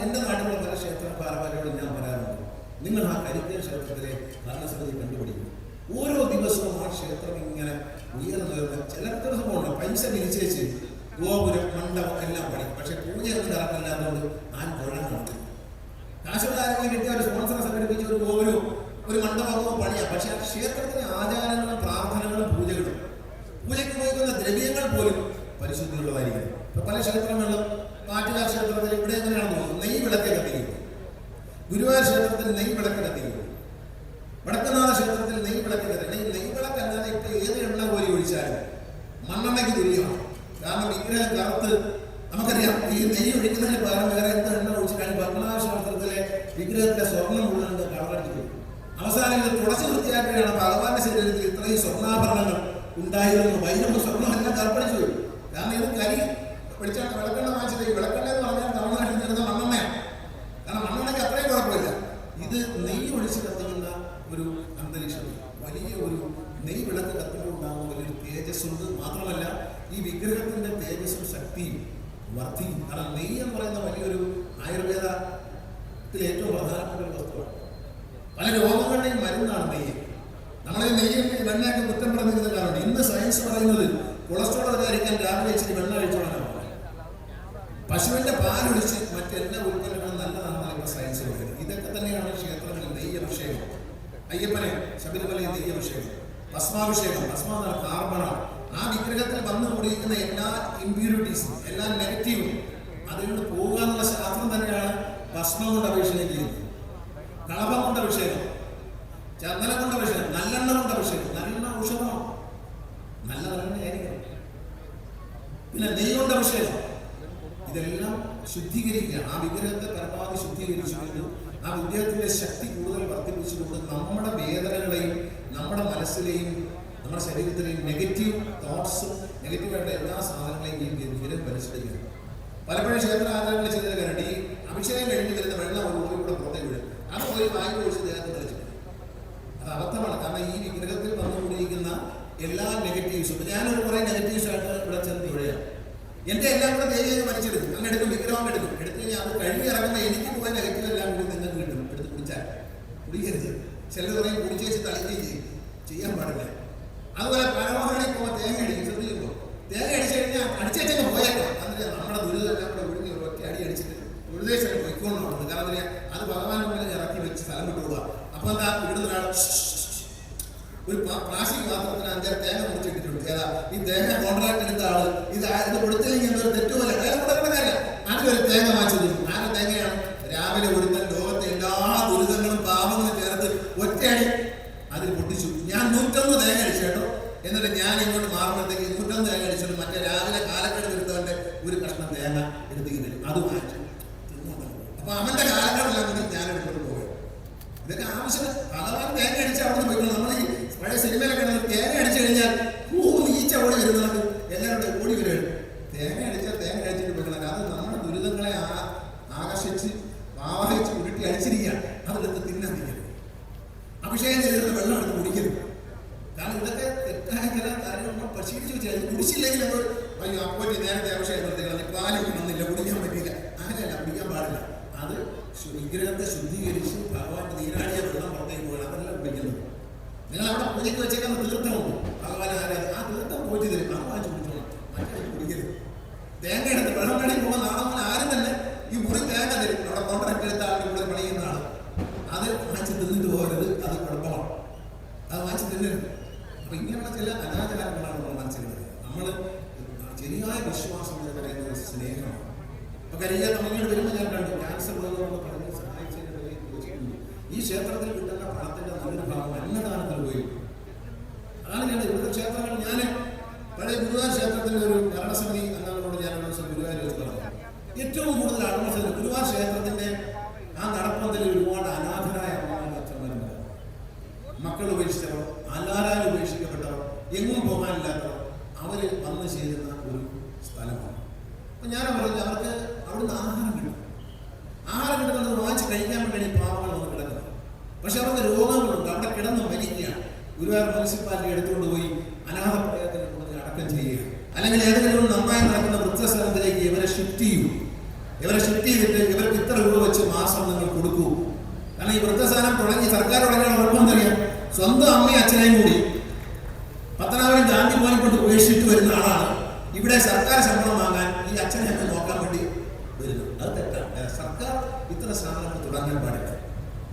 എൻ്റെ നാട്ടിലുള്ള പല ക്ഷേത്ര ഭാരവാഹികളോട് ഞാൻ പറയാറുണ്ട്, നിങ്ങൾ ആ കരിക്കൽ ക്ഷേത്രത്തിലെ ഭരണസമിതി കണ്ടുപിടിക്കും. ഓരോ ദിവസവും ആ ക്ഷേത്രം ഇങ്ങനെ ഉയർന്നുയർന്ന് ചിലർക്ക് സംഭവമുണ്ട്, പൈസ പിരിച്ചേച്ച് ഗോപുരം, മണ്ഡപം എല്ലാം പണി. പക്ഷെ പൂജയൊന്നും കറക്കില്ലാത്തതുകൊണ്ട് ഞാൻ കുഴം നടത്തി. കാശുകാരെങ്കിലും കിട്ടിയ ഒരു സ്പോൺസറെ സംഘടിപ്പിച്ച ഒരു ഗോപുരവും ഒരു മണ്ഡപമോ പണിയാം. പക്ഷെ ആ ക്ഷേത്രത്തിലെ ആചാരങ്ങളും പ്രാർത്ഥനകളും പൂജയ്ക്ക് ഉപയോഗിക്കുന്ന ദ്രവ്യങ്ങൾ പോലും പരിശുദ്ധിയുള്ളതായിരിക്കണം. ഇപ്പൊ പല ക്ഷേത്രങ്ങളിലും പാറ്റുകാർ ക്ഷേത്രത്തിൽ ഇവിടെ എങ്ങനെയാണെന്ന് തോന്നുന്നു, നെയ് വിളക്ക് കത്തിക്കും. ഗുരുവായൂർ ക്ഷേത്രത്തിൽ നെയ് വിളക്ക് കത്തിക്കും. വടക്കുന്നാഥ ക്ഷേത്രത്തിൽ നെയ് വിളക്ക് കത്തിക്കും. നെയ് വിളക്ക് അല്ലാതെ ഇപ്പൊ ഏത് എണ്ണ കോരി ഒഴിച്ചാലും മണ്ണെണ്ണയ്ക്ക് തുല്യമാണ്. കാരണം വിഗ്രഹം കറുത്ത് നമുക്കറിയാം. ഈ നെയ്യ് ഒഴിക്കുന്നതിന് പകരം വേറെ എന്ത് എണ്ണ ഒഴിച്ചിട്ടാണ് പത്മനാഭ ക്ഷേത്രത്തിലെ വിഗ്രഹത്തിലെ സ്വർണ്ണം മുഴുവൻ കളറടിച്ചു. അവസാനം ഇത് തുടച്ചു വൃത്തിയാക്കുകയാണ്. ഭഗവാന്റെ ശരീരത്തിൽ ഇത്രയും സ്വർണ്ണാഭരണങ്ങൾ ഉണ്ടായിരുന്നു. വൈദ്യുതി സ്വർണ്ണം എല്ലാം കറുപ്പടിച്ചു പോയി. കാരണം ഇത് കരി പിടിച്ചാൽ വിളക്കെണ്ണ വാങ്ങിച്ചത്. ഈ വിളക്കെണ്ണ എന്ന് പറഞ്ഞാൽ തമിഴ്നാട്ടിൽ നിന്നിരുന്ന മണ്ണെണ്ണയാണ്. കാരണം മണ്ണെണ്ണയ്ക്ക് അത്രയും കുഴപ്പമില്ല. ഇത് നെയ്യ് ഒഴിച്ച് കത്തുന്ന ഒരു അന്തരീക്ഷത്തിൽ വലിയ ഒരു നെയ് വിളക്ക് കത്തുമ്പോൾ ഉണ്ടാകുന്ന വലിയൊരു തേജസ്സുണ്ട്. മാത്രമല്ല ഈ വിഗ്രഹത്തിന്റെ തേജസ്സും ശക്തിയും വർദ്ധിക്കും. കാരണം നെയ്യ് എന്ന് പറയുന്ന വലിയൊരു ആയുർവേദത്തിൽ ഏറ്റവും പ്രധാനപ്പെട്ട ഒരു വസ്തുവാണ്. പല രോഗങ്ങളുടെയും മരുന്നാണ് നെയ്യ്. നമ്മളെ നെയ്യ് വെണ്ണയൊക്കെ കുറ്റം പറഞ്ഞിരുന്ന കാരണം ഇന്ന് സയൻസ് പറയുന്നത് കൊളസ്ട്രോൾ വരാതിരിക്കാൻ രാവിലെ ഇച്ചിരി വെണ്ണ കഴിച്ചോളാനാണ്. പശുവിന്റെ പാലൊഴിച്ച് മറ്റെല്ലാ ഉൽപ്പന്നങ്ങളും നല്ലതാണെന്നാണ് ഇപ്പോൾ സയൻസ് പറയുന്നത്. ഇതൊക്കെ തന്നെയാണ് ക്ഷേത്രങ്ങളിൽ നെയ്യഭിഷേകം. അയ്യപ്പനെ ശബരിമലയിൽ നെയ്യഭിഷേകം, ഭസ്മാഭിഷേകം. ഭസ്മ എന്നാണ് കാർബണാണ്. ആ വിഗ്രഹത്തിൽ വന്നു കൂടിയിരിക്കുന്ന എല്ലാ ഇമ്പ്യൂരിറ്റീസും എല്ലാ നെഗറ്റീവും അതിലൂടെ പോകുക എന്നുള്ള ശാസ്ത്രം തന്നെയാണ് ഭസ്മം കൊണ്ട് അഭിഷേകം ചെയ്യുന്നത്. കളഭം കൊണ്ട് അഭിഷേകം, ചന്ദനം കൊണ്ട് അഭിഷേകം, നല്ലെണ്ണ കൊണ്ട് അഭിഷേകം. നല്ലെണ്ണ ഔഷധമാണ്, നല്ല നല്ലെണ്ണയായിരിക്കണം. പിന്നെ നെയ്യ് കൊണ്ട് അഭിഷേകം. ഇതെല്ലാം ശുദ്ധീകരിക്കുക. ആ വിഗ്രഹത്തെ പരമാവധി ശുദ്ധീകരിച്ചുകൊണ്ട് ആ വിഗ്രഹത്തിന്റെ ശക്തി കൂടുതൽ വർദ്ധിപ്പിച്ചുകൊണ്ട് നമ്മുടെ വേദനകളെയും നമ്മുടെ മനസ്സിലെയും നമ്മുടെ ശരീരത്തിലെയും നെഗറ്റീവ് തോട്ട്സും നെഗറ്റീവായിട്ട് എല്ലാ സാധനങ്ങളെയും ഈ വിഗ്രഹം പരിശോധിക്കുക. പലപ്പോഴും ക്ഷേത്ര ആചാരങ്ങൾ ചെയ്ത കാരണം ഈ അഭിഷേകം കഴിഞ്ഞ് വരുന്ന വെള്ളം ഒരു കൂടെ പുറത്തേക്ക് വിടും. അത് പോയി വാങ്ങി ഒഴിച്ച് ദേഹത്ത് കളിച്ചിട്ടുണ്ട്. അത് അബദ്ധമാണ്. കാരണം ഈ വിഗ്രഹത്തിൽ വന്നുകൊണ്ടിരിക്കുന്ന എല്ലാ നെഗറ്റീവ്സും ഞാനൊരു കുറേ നെഗറ്റീവ്സായിട്ട് ഇവിടെ ചെന്ന് വിഴയാണ്. എന്റെ എല്ലാം കൂടെ ദേവിയെ വലിച്ചെടുക്കും. അങ്ങനെ എടുക്കും, വിഗ്രഹം എടുക്കും. എടുത്തു കഴിഞ്ഞാൽ അത് കഴുകി ഇറങ്ങുമ്പോൾ എനിക്ക് പോകാൻ നെഗറ്റീവ് എല്ലാം കൂടി നിങ്ങൾക്ക് കിട്ടും. എടുത്ത് കുടിച്ചാൽ കുടിക്കരുത്. ചിലർ പറയും കുടിച്ചേച്ച് തളിക്കുകയും ചെയ്യും. ചെയ്യാൻ പാടില്ല. അതുപോലെ പരമാവധി പോകുമ്പോൾ തേങ്ങ അടിക്കും. ശ്രദ്ധിക്കുമ്പോൾ തേങ്ങ അടിച്ചു കഴിഞ്ഞാൽ അടിച്ചേച്ചൊക്കെ പോയേക്കാം. അതിന് നമ്മുടെ ദുരിതം എല്ലാം കൂടെ ഒഴിഞ്ഞ് ഒറ്റ അടി അടിച്ചിട്ട് ഉദ്ദേശം പൊയ്ക്കൊണ്ടാണ്. കാരണം അത് ഭഗവാന്റെ മുന്നിൽ ഇറക്കി വെച്ച് സ്ഥലം വിട്ടുപോകുക. അപ്പൊ എന്താ ഇവിടുന്ന് ഒരാൾ ഒരു പ്ലാസ്റ്റിക് പാത്രത്തിന് 5 തേങ്ങ മുറിച്ചിട്ടിട്ടുണ്ട്. ഏതാ ഈ തേങ്ങ കോൺട്രാക്ട് എടുത്ത ആള് ഇത് കൊടുത്തില്ലെങ്കിൽ എന്തൊരു തെറ്റുപോലെ കാര്യമില്ല. അതിലൊരു തേങ്ങ വാങ്ങിച്ചത് ആരുടെ തേങ്ങയാണ്? രാവിലെ ഒരുത്തൻ ലോകത്തെ എല്ലാ ദുരിതങ്ങളും പാപങ്ങളും ചേർത്ത് ഒറ്റയടി അതിൽ പൊട്ടിച്ചു. ഞാൻ 101 തേങ്ങ അടിച്ചു കേട്ടോ. എന്നിട്ട് ഞാൻ ഇങ്ങോട്ട് മാറുമ്പോഴത്തേക്ക് 101 തേങ്ങ അടിച്ചിട്ട് മറ്റേ രാവിലെ കാലക്കെട്ട് വരുത്തവന്റെ ഒരു കഷ്ണം തേങ്ങ എടുത്തിട്ട് അത് വാങ്ങിച്ചു. അപ്പൊ അവന്റെ കാലക്കെട്ടെല്ലാം കൂടി ഞാൻ എടുത്തോണ്ട് പോയി. ഇതൊക്കെ ആവശ്യം. ഭഗവാൻ തേങ്ങ അടിച്ച് അവിടെ നിന്ന് പോയിക്കണം. നമ്മൾ ഈ പഴയ സിനിമയിലൊക്കെ തേങ്ങ അടിച്ചു കഴിഞ്ഞാൽ ഈച്ച ഓടി വരുന്നത് എല്ലാവരുടെ ഓടി വരും. തേങ്ങ അടിച്ചാൽ തേങ്ങ അടിച്ചിട്ട് പോയിക്കണം. അത് നമ്മുടെ ദുരിതങ്ങളെ ആകർഷിച്ച് ആവാഹിച്ച് ഉരുട്ടി അടിച്ചിരിക്കുകയാണ്. അതെടുത്ത് തിന്നാതിരിക്കരുത്. അഭിഷേകം ചെയ്തിട്ട് വെള്ളം എടുത്ത് കുടിക്കരുത്. കാരണം ഇതൊക്കെ തെറ്റായ ചില കാര്യങ്ങൾ പരിശീലിച്ച് വെച്ചാൽ കുടിച്ചില്ലെങ്കിൽ നമ്മൾ അയ്യോ അപ്പോറ്റി നേരത്തെ അഭിഷേകം നിർത്തിക്കളഞ്ഞ് പാലിക്ക് വന്നില്ല, കുടിക്കാൻ പറ്റിയില്ല. അങ്ങനെയല്ല, കുടിക്കാൻ പാടില്ല. അത് വിഗ്രഹത്തെ ശുദ്ധീകരിച്ച് ഭഗവാന്റെ നീരാടിയ വെള്ളം പുറത്തേക്ക് പോകണം. അതല്ല കുടിക്കുന്നത്. നിങ്ങൾ അവിടെ പൂജയ്ക്ക് വെച്ചേക്കുന്ന തീർത്ഥമുണ്ട്. ഭഗവാൻ ആരാധന ആ തീർത്ഥം പോറ്റി തരും. അത് വാങ്ങിച്ച് കുടിച്ചോളാം. മറ്റേ കുടിക്കരുത്. തേങ്ങ എടുത്ത് വെള്ളം വേണ്ടി പോകുന്ന നാളെ ആരും തന്നെ ഈ മുറി തേങ്ങ തരും. അവിടെ കോൺട്രാക്ട് എടുത്ത ആളുടെ കൂടെ പണിയുന്ന ആള് അത് വാങ്ങിച്ച് തിന്നിട്ട് പോകരുത്. അത് കുഴപ്പമാണ്. അത് വാങ്ങിച്ച് തിന്നരുത്. അപ്പൊ ഇങ്ങനെയുള്ള ചില അനാചാരങ്ങളാണ് നമ്മൾ മനസ്സിലാക്കുന്നത്. നമ്മൾ ശരിയായ വിശ്വാസം എന്ന് പറയുന്നത് സ്നേഹമാണ്. അപ്പൊ കരിയ തമിഴ്നാട് വരുമ്പോൾ ഞാൻ കണ്ടു ക്യാൻസർ രോഗമെന്ന് പറഞ്ഞ് സഹായിച്ചതിന്റെ ഈ ക്ഷേത്രത്തിൽ കിട്ടുന്ന പണത്തിന്റെ നല്ലൊരു ഭാഗം അന്നദാനത്തിൽ പോയി. അതാണ് ഞാൻ ഇവിടുത്തെ ക്ഷേത്രങ്ങൾ. ഞാൻ പഴയ ഗുരുവായൂർ ക്ഷേത്രത്തിന്റെ ഒരു ഭരണസമിതി അംഗങ്ങളോട് ഞാൻ ഒരു ദിവസം ഗുരുവായൂർ വെച്ച് പറഞ്ഞു. ഏറ്റവും കൂടുതൽ ആത്മസേന ഗുരുവായൂർ ക്ഷേത്രത്തിന്റെ ആ നടപ്പന്തലിൽ ഒരുപാട് അനാഥരായ അച്ഛന്മാരുണ്ട്. മക്കൾ ഉപേക്ഷിച്ചവർ, ആലാരാൽ ഉപേക്ഷിക്കപ്പെട്ടവർ, എങ്ങും പോകാനില്ലാത്തവർ, അവര് വന്നു ചേരുന്ന ഒരു സ്ഥലമാണ്. അപ്പൊ ഞാൻ പറഞ്ഞു അവർക്ക് അവിടുന്ന് ആഹാരം കിട്ടും. ആഹാരം കിട്ടുന്നത് വാങ്ങിച്ച് കഴിക്കാൻ വേണ്ടി പാവങ്ങൾ വന്ന് കിടക്കുന്നത്. പക്ഷെ അവർക്ക് രോഗങ്ങളുണ്ട്. അവിടെ കിടന്ന് മരിക്കുകയാണ്. ഗുരുവായൂർ മുനിസിപ്പാലിറ്റി എടുത്തുകൊണ്ട് പോയി അനാഥ പ്രയത്നം കൊണ്ട് അടക്കം ചെയ്യുക. അല്ലെങ്കിൽ ഏതെങ്കിലും നന്നായി നടക്കുന്ന വൃദ്ധസ്ഥലത്തിലേക്ക് ഇവരെ ഷിഫ്റ്റ് ചെയ്യൂ. ഇവരെ ഷിഫ്റ്റ് ചെയ്തിട്ട് ഇവർക്ക് ഇത്ര രൂപ വെച്ച് മാസം നിങ്ങൾ കൊടുക്കൂ. കാരണം ഈ വൃദ്ധസ്ഥാനം തുടങ്ങി സർക്കാർ തുടങ്ങിയ ഉറപ്പം തന്നെയാണ്. സ്വന്തം അമ്മയും അച്ഛനെയും കൂടി പത്തനാപുരം ഗാന്ധി ഭവനിൽ കൊണ്ട് ഉപേക്ഷിച്ചിട്ട് വരുന്ന ആളാണ് ഇവിടെ സർക്കാർ ശമ്പളം വാങ്ങാൻ ഈ അച്ഛനെ അമ്മ നോക്കാൻ വേണ്ടി വരുന്നത്. അത് തെറ്റാണ്. സർക്കാർ ഇത്തരം സാധനങ്ങൾ തുടങ്ങാൻ പാടില്ല.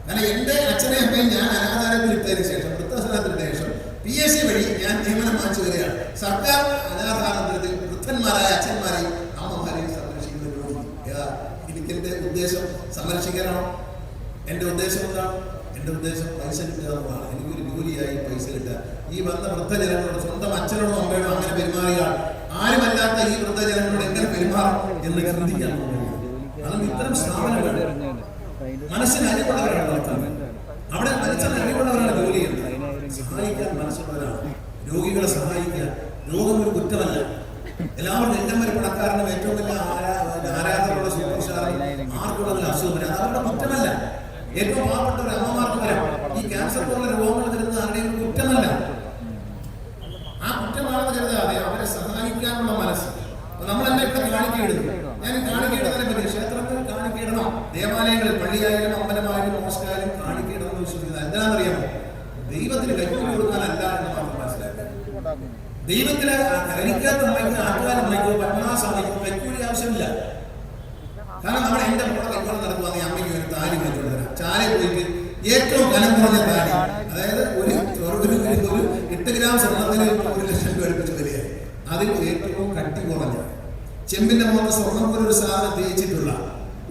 കാരണം എന്റെ അച്ഛനെ അമ്മയും ഞാൻ അനാഥാലയത്തിൽ ഇട്ടതിന് ശേഷം വൃദ്ധസ്ഥാനത്തിന് ശേഷം PSC വഴി ഞാൻ നിയമനം വാങ്ങിച്ചു വരികയാണ്. സർക്കാർ അനാഥാലയത്തിൽ വൃദ്ധന്മാരായ അച്ഛന്മാരെയും അമ്മമാരെയും സംരക്ഷിക്കുന്ന രോഗി. എനിക്കെന്റെ ഉദ്ദേശം സംരക്ഷിക്കാനാണോ? എൻ്റെ ഉദ്ദേശം എന്താണ്? എൻ്റെ ഉദ്ദേശം പൈസ കിട്ടുക എന്നതാണ്. എനിക്കൊരു ജോലിയായി പൈസ കിട്ടുക. ഈ വന്ന വൃദ്ധജനങ്ങളോട്, സ്വന്തം അച്ഛനോടും അമ്മയോടും അങ്ങനെ പെരുമാറിയാൽ ആരുമല്ലാത്ത ഈ വൃദ്ധജനങ്ങളോട് എങ്ങനെ പെരുമാറും എന്ന് ചിന്തിക്കാൻ അതുകൊണ്ട് ഇത്തരം സ്ഥാപനങ്ങൾ മനസ്സിന് അരിവുള്ളവരാണ് നടത്തുന്നത്. അവിടെ മനസ്സിന് അരിവുള്ളവരാണ് ജോലി ചെയ്യുന്നത്. സഹായിക്കാൻ മനസ്സുള്ളവരാണ്. രോഗികളെ സഹായിക്കുക. രോഗം ഒരു കുറ്റമല്ല. എല്ലാവർക്കും എല്ലാം ഒരു പണക്കാരനും ഏറ്റവും വലിയ ആരാധനയുള്ള സൂപ്പർ സ്റ്റാറും ആർക്കുള്ള അസുഖം വരാം. അത് അവരുടെ കുറ്റമല്ല. ഏറ്റവും പാവപ്പെട്ട ഒരു അമ്മമാർക്ക് വരാം. ഈ ക്യാൻസർ പോലുള്ള രോഗങ്ങൾ വരുന്നത് ആരുടെയും കുറ്റമല്ല. ആ കുറ്റമാണെന്ന് കരുതാതെ അവരെ സഹായിക്കാനുള്ള മനസ്സ്. നമ്മളെല്ലാം ഇവിടെ കാണിക്കയിടുന്നു. ഞാൻ കാണിക്കയിടുന്നതിനെ പറ്റി ക്ഷേത്രത്തിൽ കാണിക്കയിടണം. ദേവാലയങ്ങളിൽ, പള്ളിയായാലും അമ്പലമായാലും മോസ്കായാലും കാണിക്കയിടണമെന്ന് വിശ്വസിക്കുന്നത് എന്താണെന്നറിയാമോ? ദൈവത്തിന് കൈക്കൂലി കൊടുക്കാനല്ല എന്ന് മാത്രം മനസ്സിലാക്കുക. ദൈവത്തിന് കരിക്കാത്ത അമ്മയ്ക്ക്, ആറ്റുകാലമ്മയ്ക്കോ പത്മനാഭസ്വാമിക്കോ കൈക്കൂലി ആവശ്യമില്ല. കാരണം നമ്മൾ എന്റെ മോളെ കൈക്കൂലി നടത്തുവാന്ന് അമ്മയ്ക്ക് ഒരു താലി വെച്ചുകൊണ്ട് തരാം. ചാലയിൽ പോയിട്ട് ഏറ്റവും കനം കുറഞ്ഞ താലി, അതായത് ഒരു 8 ഗ്രാം സ്വർണ്ണത്തിന് 1 ലക്ഷം രൂപ അടുപ്പിച്ച് വരികയാണ്. അതിൽ ഏറ്റവും കട്ടി കുറഞ്ഞ ചെമ്പിന്റെ മുഖത്ത് സ്വർണ്ണം പോലെ ഒരു സാധനം തേച്ചിട്ടുള്ള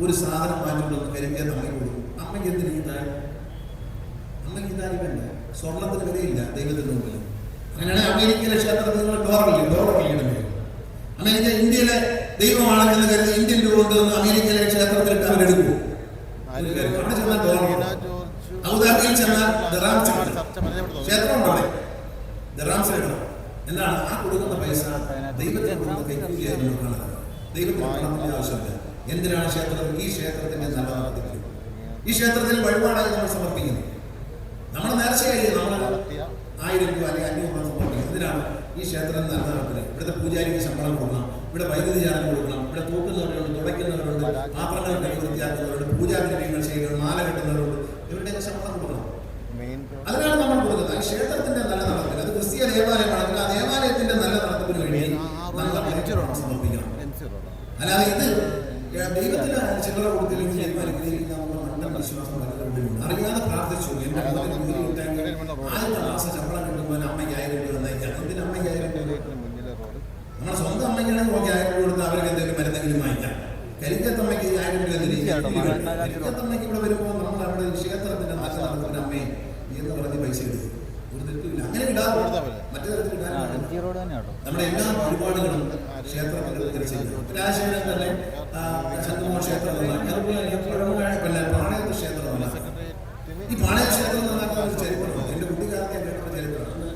ഒരു സാധനം മാറ്റിക്കൊണ്ടു കരിക്കാൻ അമ്മയ്ക്ക് കൊടുക്കും. അമ്മയ്ക്ക് എന്തിനു ഈ താലി? അമ്മയ്ക്ക് ഈ താലി വേണ്ട. സ്വർണത്തിന് വിലയില്ല ദൈവത്തിന് മുമ്പിൽ. അങ്ങനെയാണെങ്കിൽ അമേരിക്കയിലെ ക്ഷേത്രത്തിൽ നിങ്ങൾ ഡോളർ ഇടുന്നത്. അമേരിക്ക ഇന്ത്യയിലെ ദൈവമാണെന്ന് കരുതി ഇന്ത്യൻ രൂപ കൊണ്ടുവന്ന് അമേരിക്കയിലെ ക്ഷേത്രത്തിലിട്ട് അവരെടുക്കും. അവിടെ ചെന്നാൽ ഡോളർ, അബുദാബിയിൽ ചെന്നാൽ ദറാംസ് ക്ഷേത്രം ഉണ്ട്. അവിടെ ദറാംസ് ഇടണം. എന്താണ് ആ കൊടുക്കുന്ന പൈസ? ദൈവത്തിന് കൊടുക്കുന്ന കൈക്കൂലിയായിരുന്നു കാണുന്നത്. ദൈവത്തിന് പണത്തിന്റെ ആവശ്യമില്ല. എന്തിനാണ് ക്ഷേത്രത്തിൽ? ഈ ക്ഷേത്രത്തിന്റെ നല്ല നടത്തിപ്പിൽ, ഈ ക്ഷേത്രത്തിൽ വഴിപാടായി നമ്മൾ സമർപ്പിക്കുന്നു. നമ്മൾ നേർച്ചയായി നമ്മൾ 1000 രൂപ അല്ലെങ്കിൽ 500 രൂപ സമർപ്പിക്കും. എന്തിനാണ്? ഈ ക്ഷേത്രം നല്ല നടപ്പില്. ഇവിടുത്തെ പൂജാരിക്ക് ശമ്പളം കൊടുക്കണം, ഇവിടെ വൈദ്യുതി ചാർജ് കൊടുക്കണം, ഇവിടെ തൂക്കുന്നവരുണ്ട്, തുടയ്ക്കുന്നവരുണ്ട്, പാത്രങ്ങൾ കൈ വൃത്തിയാക്കുന്നവരുണ്ട്, പൂജാതിരികൾ ചെയ്യുന്നവർ, മാല കെട്ടുന്നവരുണ്ട്, ഇവരുടെയൊക്കെ ശമ്പളം കൊടുക്കണം. അതിനാണ് നമ്മൾ കൊടുക്കുന്നത്. ഈ ക്ഷേത്രത്തിന്റെ നല്ല നടപ്പിൽ, അത് ക്രിസ്തീയ ദേവാലയമാണെങ്കിൽ ആ ദേവാലയത്തിന്റെ നല്ല നടത്തിപ്പിന് വേണ്ടി നമ്മൾ പരിചരണം സമർപ്പിക്കണം. അല്ലാതെ ഇത് ദൈവത്തിന് ചില്ലറ കൊടുത്തില്ലെങ്കിൽ വിശ്വാസം അറിയാതെ പ്രാർത്ഥിച്ചു. എന്റെ ആദ്യത്തെ മാസം ശമ്പളം കിട്ടുമ്പോൾ അമ്മയ്ക്ക് 1000 രൂപ നയിക്കാം. എന്തിന് അമ്മയ്ക്ക് 1000 രൂപ? നമ്മുടെ സ്വന്തം അമ്മയ്ക്കാണെങ്കിൽ 1000 രൂപ കൊടുത്ത് അവർക്ക് എന്തെങ്കിലും മരുന്നെങ്കിലും വാങ്ങിക്കാം. കരിക്കത്തമ്മയ്ക്ക് 1000 രൂപ കരിക്കത്തമ്മയ്ക്ക് ഇവിടെ വരുമ്പോൾ നമ്മൾ അവിടെ ക്ഷേത്രത്തിന്റെ നല്ല നടത്തുന്ന അമ്മയെ എന്ന് പറഞ്ഞ് പൈസ എടുക്കും. ഒരു തെറ്റില്ല. അങ്ങനെ ഇടാതെ മറ്റു തരത്തിൽ ഇടാൻ നമ്മുടെ എല്ലാ വഴിപാടുകളും ക്ഷേത്രത്തിൽ ചെയ്യുന്നു. രാജശേഖരൻ തന്നെ ശംഖുമോ ക്ഷേത്രമല്ല, പിന്നെ പാളയത്ത് ക്ഷേത്രമല്ല. ഈ പാളയ ക്ഷേത്രം നന്നാക്കാൻ ഒരു ചരിത്രമാണ്. എന്റെ കുട്ടിക്കാലത്തെ കേട്ട ചരിത്രമാണ്.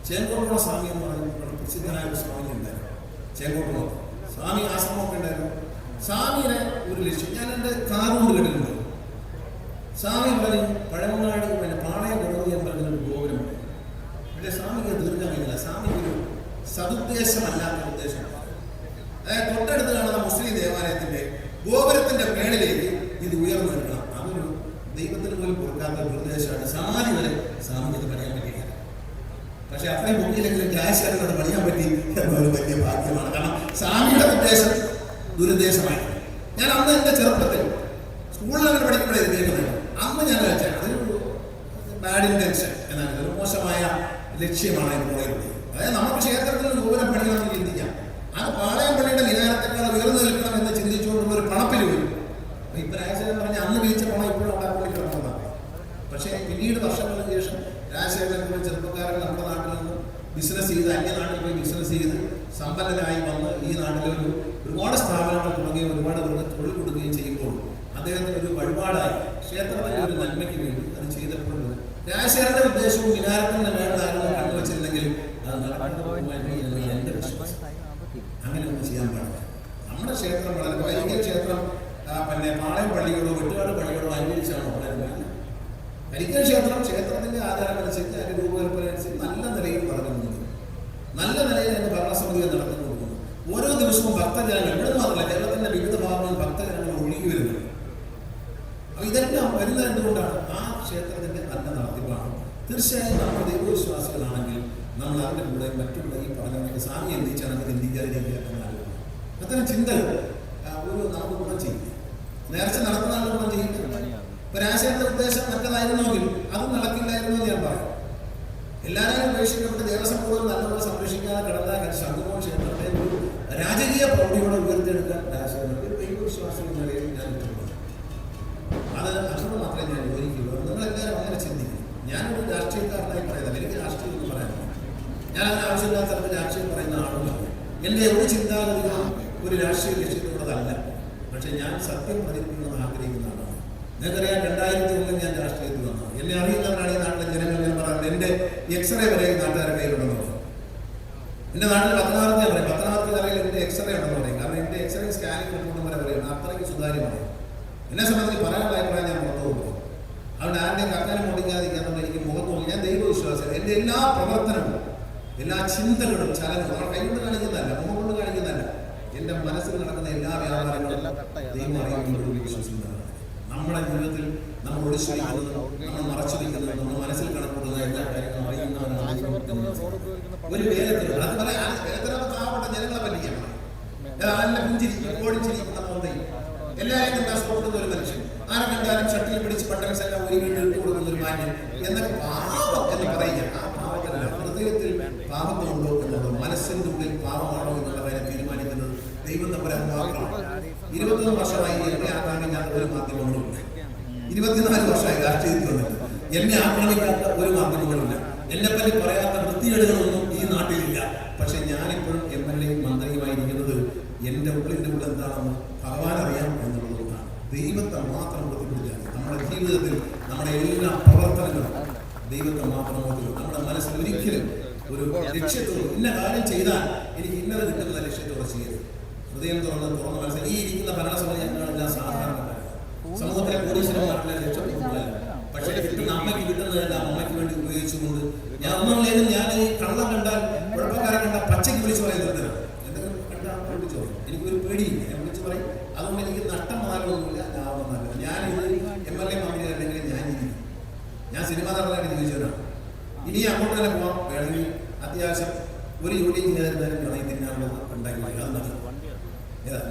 ചേങ്കോട്ടുള്ള സ്വാമി എന്ന് പറയുന്ന പ്രസിദ്ധനായ ഒരു സ്വാമി ഉണ്ടായിരുന്നു. ചേങ്കോട്ടുള്ള സ്വാമി ആശ്രമമൊക്കെ ഉണ്ടായിരുന്നു. സ്വാമിയുടെ ഒരു ലക്ഷ്യം ഞാൻ എൻ്റെ കാറുകൊണ്ട് കേട്ടിട്ടുണ്ട്. സ്വാമി പറഞ്ഞു പഴമങ്ങാട് പിന്നെ പാളയം ഗണപതി അമ്പലത്തിനൊരു ഗോപുരമുണ്ട്. പക്ഷേ സ്വാമിക്ക് തീർക്കാൻ കഴിയില്ല. സ്വാമിക്ക് ഒരു സതുദ്ദേശമല്ലാത്ത ഉദ്ദേശം. അതായത് തൊട്ടടുത്ത് കാണുന്ന മുസ്ലിം ദേവാലയത്തിന്റെ ഗോപുരത്തിന്റെ മേളിലേക്ക് ഇത് ഉയർന്നു നിൽക്കണം. അതൊരു ദൈവത്തിന് പോലും കൊടുക്കാത്ത ഒരു നിർദ്ദേശമാണ്. സാധി വരെ സ്വാമിക്ക് പണിയാൻ പറ്റിയില്ല. പക്ഷെ അത്രയും മുന്നിലെങ്കിലും രാജശേഖരനോട് പണിയാൻ പറ്റി എന്നൊരു വലിയ ഭാഗ്യമാണ്. കാരണം സ്വാമിയുടെ ഉദ്ദേശം ദുരുദ്ദേശമായി. ഞാൻ അന്ന് എൻ്റെ ചെറുപ്പത്തിൽ സ്കൂളിൽ അങ്ങനെ പഠിക്കുമ്പോഴേ കേൾക്കുന്നത്. അന്ന് ഞാൻ വെച്ചാൽ അതൊരു ബാഡ് ഇന്റൻഷൻ എന്നാണ്, ഒരു മോശമായ ലക്ഷ്യമാണ് പറയുന്നത്. അതായത് നമുക്ക് ക്ഷേത്രത്തിൽ ഗോപുരം പണിയണമെന്ന് ചിന്തിക്കാം. അത് പാളയം പള്ളിയുടെ വികാരത്തെക്കാൾ ഉയർന്നു നിൽക്കണം എന്ന് ചിന്തിച്ചുകൊണ്ടുള്ള ഒരു പണപ്പിൽ വരും. ഇപ്പൊ രാജശേഖരൻ പറഞ്ഞ അന്ന് വീഴ്ച പണം ഇപ്പോഴും ഉണ്ടാക്കി കിടക്കുന്നതാണ്. പക്ഷേ പിന്നീട് വർഷങ്ങൾക്ക് ശേഷം രാജശേഖരനെ പോലെ ചെറുപ്പക്കാരൻ നമ്മുടെ നാട്ടിൽ നിന്ന് ബിസിനസ് ചെയ്ത് അന്യനാട്ടിൽ പോയി ബിസിനസ് ചെയ്ത് സമ്പന്നനായി വന്ന് ഈ നാട്ടിലൊരു ഒരുപാട് സ്ഥാപനങ്ങൾ തുടങ്ങുകയും ഒരുപാട് തൊഴിൽ കൊടുക്കുകയും ചെയ്യുമ്പോൾ അദ്ദേഹത്തിന് ഒരു വഴിപാടായി ക്ഷേത്രത്തിന്റെ ഒരു നന്മയ്ക്ക് വേണ്ടി അത് ചെയ്തപ്പോൾ രാജശേഖരന്റെ ഉദ്ദേശവും വിനാരത്തിന്റെ മേളായിരുന്നു കണ്ടുവച്ചിരുന്നെങ്കിൽ അത് നടക്കുമെന്ന് എന്റെ വിശ്വാസം. അങ്ങനെ ഒന്നും ചെയ്യാൻ പാടില്ല. നമ്മുടെ ക്ഷേത്രം വളരെ വൈദിക ക്ഷേത്രം പിന്നെ പാളയം പള്ളിയോടോ വെട്ടുകാട് പള്ളിയോടോ അനുകരിച്ചാണ് വളരുന്നത്. കരിക്കൽ ക്ഷേത്രത്തിന്റെ ആധാരമനുസരിച്ച് അതിന്റെ രൂപകൽപ്പനനുസരിച്ച് നല്ല നിലയിൽ വളരുന്നുണ്ട്. നല്ല നിലയിൽ അതിന്റെ ഭരണസമിതികൾ നടന്നു കൊടുക്കുന്നു. ഓരോ ദിവസവും ഭക്തജനങ്ങൾ ഇവിടെ മാത്രമല്ല കേരളത്തിന്റെ വിവിധ ഭാഗങ്ങളിൽ ഭക്തജനങ്ങൾ ഒഴുകി വരുന്നുണ്ട്. അപ്പൊ ഇതെല്ലാം വരുന്നത് എന്തുകൊണ്ടാണ്? ആ ക്ഷേത്രത്തിന്റെ നല്ല നടത്തിപ്പാണ്. തീർച്ചയായും നമ്മൾ ദൈവവിശ്വാസികളാണെങ്കിൽ നമ്മൾ അതിന്റെ കൂടെ മറ്റുള്ള ഈ പറഞ്ഞ സ്വാമി എന്തിച്ചാണ് ചിന്തിക്കാതിരിക്കുക എന്നാണ്. അത്തരം ചിന്തകൾ ഒരു നമുക്ക് ഗുണം ചെയ്യും. നേർച്ച നടത്തുന്ന ആൾ ഗുണം ചെയ്യില്ല. ഇപ്പൊ രാജശേഖരന്റെ ഉദ്ദേശം മറ്റേതായിരുന്നെങ്കിൽ അതും നടക്കില്ലായിരുന്നു എന്ന് ഞാൻ പറയും. എല്ലാവരെയും ഉപേക്ഷിക്കപ്പെട്ട് ദേവസ്വം കൂടുതൽ നല്ലപോലെ സംരക്ഷിക്കാതെ കിടന്ന ശംഖുമോ ക്ഷേത്രത്തെ ഒരു രാജകീയ പ്രൗഢിയോടെ ഉയർത്തിയെടുക്കാൻ രാഷ്ട്രീയ ദൈവവിശ്വാസം എന്ന നിലയിൽ ഞാൻ ഇഷ്ടപ്പെടുന്നു. അത് അതിനോട് മാത്രമേ ഞാൻ യോജിക്കുള്ളൂ. നിങ്ങളെല്ലാവരും അങ്ങനെ ചിന്തിക്കും. ഞാനൊരു രാഷ്ട്രീയക്കാരനായി പറയുന്നത്, എനിക്ക് രാഷ്ട്രീയം എന്ന് പറയാനില്ല. ഞാൻ അതിന് ആവശ്യമില്ലാത്ത രാഷ്ട്രീയം പറയുന്ന ആളുകളല്ല. എൻ്റെ ഒരു ചിന്താഗതികളും ഒരു രാഷ്ട്രീയ ലക്ഷ്യത്തോടതല്ല. പക്ഷെ ഞാൻ സത്യം പ്രചരിപ്പിക്കണമെന്ന് ആഗ്രഹിക്കുന്ന ആളാണ്. നിങ്ങൾക്കറിയാം, 2001 ഞാൻ രാഷ്ട്രീയത്തിൽ വന്നതാണ്. എന്നെ അറിയുന്നവരാണ് ഈ നാട്ടിലെ ജനങ്ങളിൽ പറയുന്നത്. എൻ്റെ എക്സ്റേ വരെ നാട്ടുകാരുടെ കയ്യിലുണ്ടെന്ന് പറയും. എൻ്റെ നാട്ടിൽ പത്തനാപുരത്തെ പറയും, പത്തനാപുരത്തെ കലയിൽ എൻ്റെ എക്സ്റേ ഉണ്ടെന്ന് പറയും. കാരണം എൻ്റെ എക്സ്റേ സ്കാനിങ് റിപ്പോർട്ടും വരെ പറയുന്നത് അത്രയ്ക്ക് സുതാര്യമാണ്. എന്നെ സംബന്ധിച്ച് പറയാനുള്ള അഭിപ്രായം ഞാൻ പുറത്തു പോകും. അതുകൊണ്ട് ആരുടെ കക്കാനും ഓടിക്കാതിരിക്കാത്തതുകൊണ്ട് എനിക്ക് മുഖത്ത് നോക്കി. ഞാൻ ദൈവവിശ്വാസം. എൻ്റെ എല്ലാ പ്രവർത്തനവും, എല്ലാ ചിന്തകളും, ചലനവും നമ്മൾ കൈകൊണ്ട് കാണിക്കുന്നതല്ല, മുഖം കൊണ്ട് കാണിക്കുന്നതല്ല. എൻ്റെ മനസ്സിൽ നടക്കുന്ന എല്ലാ വ്യാപാരങ്ങളും ദൈവം അറിയുന്നത് വിശ്വസിക്കുന്നതാണ്. നമ്മുടെ ജീവിതത്തിൽ നമ്മൾ ഒളിച്ചിരിക്കുന്നത്, നമ്മൾ മറച്ചു വയ്ക്കുന്നത്, നമ്മൾ മനസ്സിൽ കണക്കൂട്ടുന്ന എല്ലാ കാര്യങ്ങളും അറിയുന്നവരാണ്. ഒരു വേലത്തിൽ അതുപോലെ പാവപ്പെട്ട ജനങ്ങളെ പറ്റിയാണ് നല്ല പുഞ്ചിരിക്കും ഓടിച്ചിരിക്കുന്ന മോന്തയും എല്ലാവരും കൊടുക്കുന്ന ഒരു മനുഷ്യൻ. ആരെ കണ്ടാലും ഷട്ടിൽ പിടിച്ച് ബട്ടൺസ് എല്ലാം ഒരു വീട്ടിൽ കൊടുക്കുന്ന ഒരു മാന്യൻ എന്നൊക്കെ പാവം എന്ന് പറയുക. ആ പാവത്തിനല്ല, ഹൃദയത്തിൽ പാവമുണ്ടോ എന്നുള്ളത്, മനസ്സിൻ്റെ ഉള്ളിൽ പാവമാണോ എന്നുള്ള കാര്യം തീരുമാനിക്കുന്നത് ദൈവം തമ്പുരാൻ മാത്രമാണ്. 21 വർഷമായി എന്നെ ആക്രമിക്കാത്ത ഒരു മാധ്യമങ്ങളുമില്ല. 24 വർഷമായി രാഷ്ട്രീയത്തിൽ വന്നിട്ട് എന്നെ ആക്രമിക്കാത്ത ഒരു മാധ്യമങ്ങളുമില്ല. എന്നെപ്പറ്റി പറയാത്ത വൃത്തികേടുകളൊന്നും ഈ നാട്ടിലില്ല. പക്ഷെ ഞാനിപ്പോഴും MLA മന്ത്രിയുമായിരിക്കുന്നത് എൻ്റെ ഉള്ളിൻ്റെ ഉള്ളിൽ എന്താണെന്ന് ഭഗവാൻ അറിയാം എന്നുള്ളതുകൊണ്ടാണ്. ദൈവത്തെ മാത്രം പ്രതിപിടിച്ചാൽ നമ്മുടെ ജീവിതത്തിൽ നമ്മുടെ എല്ലാ പ്രവർത്തനങ്ങളും ദൈവത്തെ മാത്രം നോക്കില്ല. നമ്മുടെ മനസ്സിൽ ഒരിക്കലും ഒരു ലക്ഷ്യത്തോട് ഇന്ന കാര്യം ചെയ്താൽ എനിക്ക് ഇന്നത് കിട്ടുന്ന ലക്ഷ്യത്തോടെ ചെയ്യരുത്. ഹൃദയം തുറന്ന മനസ്സിൽ ഈ ഇരിക്കുന്ന ഭരണസഭ ഞങ്ങളെല്ലാം സാധാരണക്കാരാണ്. സമൂഹത്തിലെ കോടീശ്വരം നാട്ടിലെ ലക്ഷ്യത്തോടുള്ള പക്ഷേ കിട്ടുന്ന അമ്മയ്ക്ക് കിട്ടുന്നതല്ല അമ്മയ്ക്ക് വേണ്ടി ഉപയോഗിച്ചുകൊണ്ട് ഞാൻ ഒന്നുമില്ലെങ്കിലും ഞാൻ ഈ കള്ളം കണ്ടാൽ കുഴപ്പക്കാരെ കണ്ടാൽ പച്ചയ്ക്ക് വിളിച്ചു പറയുന്നത് എന്തെങ്കിലും കണ്ടാൽ വിളിച്ചു പറയും. എനിക്കൊരു പേടിയില്ല, ഞാൻ വിളിച്ചു പറയും. അതുകൊണ്ട് എനിക്ക് നഷ്ടം വന്നാലൊന്നുമില്ല, ലാഭം വന്നാലും. ഞാനിത് MLA മന്ത്രി അല്ലെങ്കിൽ ഞാൻ സിനിമാ നടനായിട്ട് ജീവിച്ചവരാണ്. ഇനി അങ്ങോട്ട് തന്നെ പോകാം. വേണമെങ്കിൽ അത്യാവശ്യം ഒരു ജോലിയും ചെയ്യാതിരുന്നാലും വേണമെങ്കിൽ തിന്നാനുള്ളത് ഉണ്ടാക്കി അത് നടക്കും.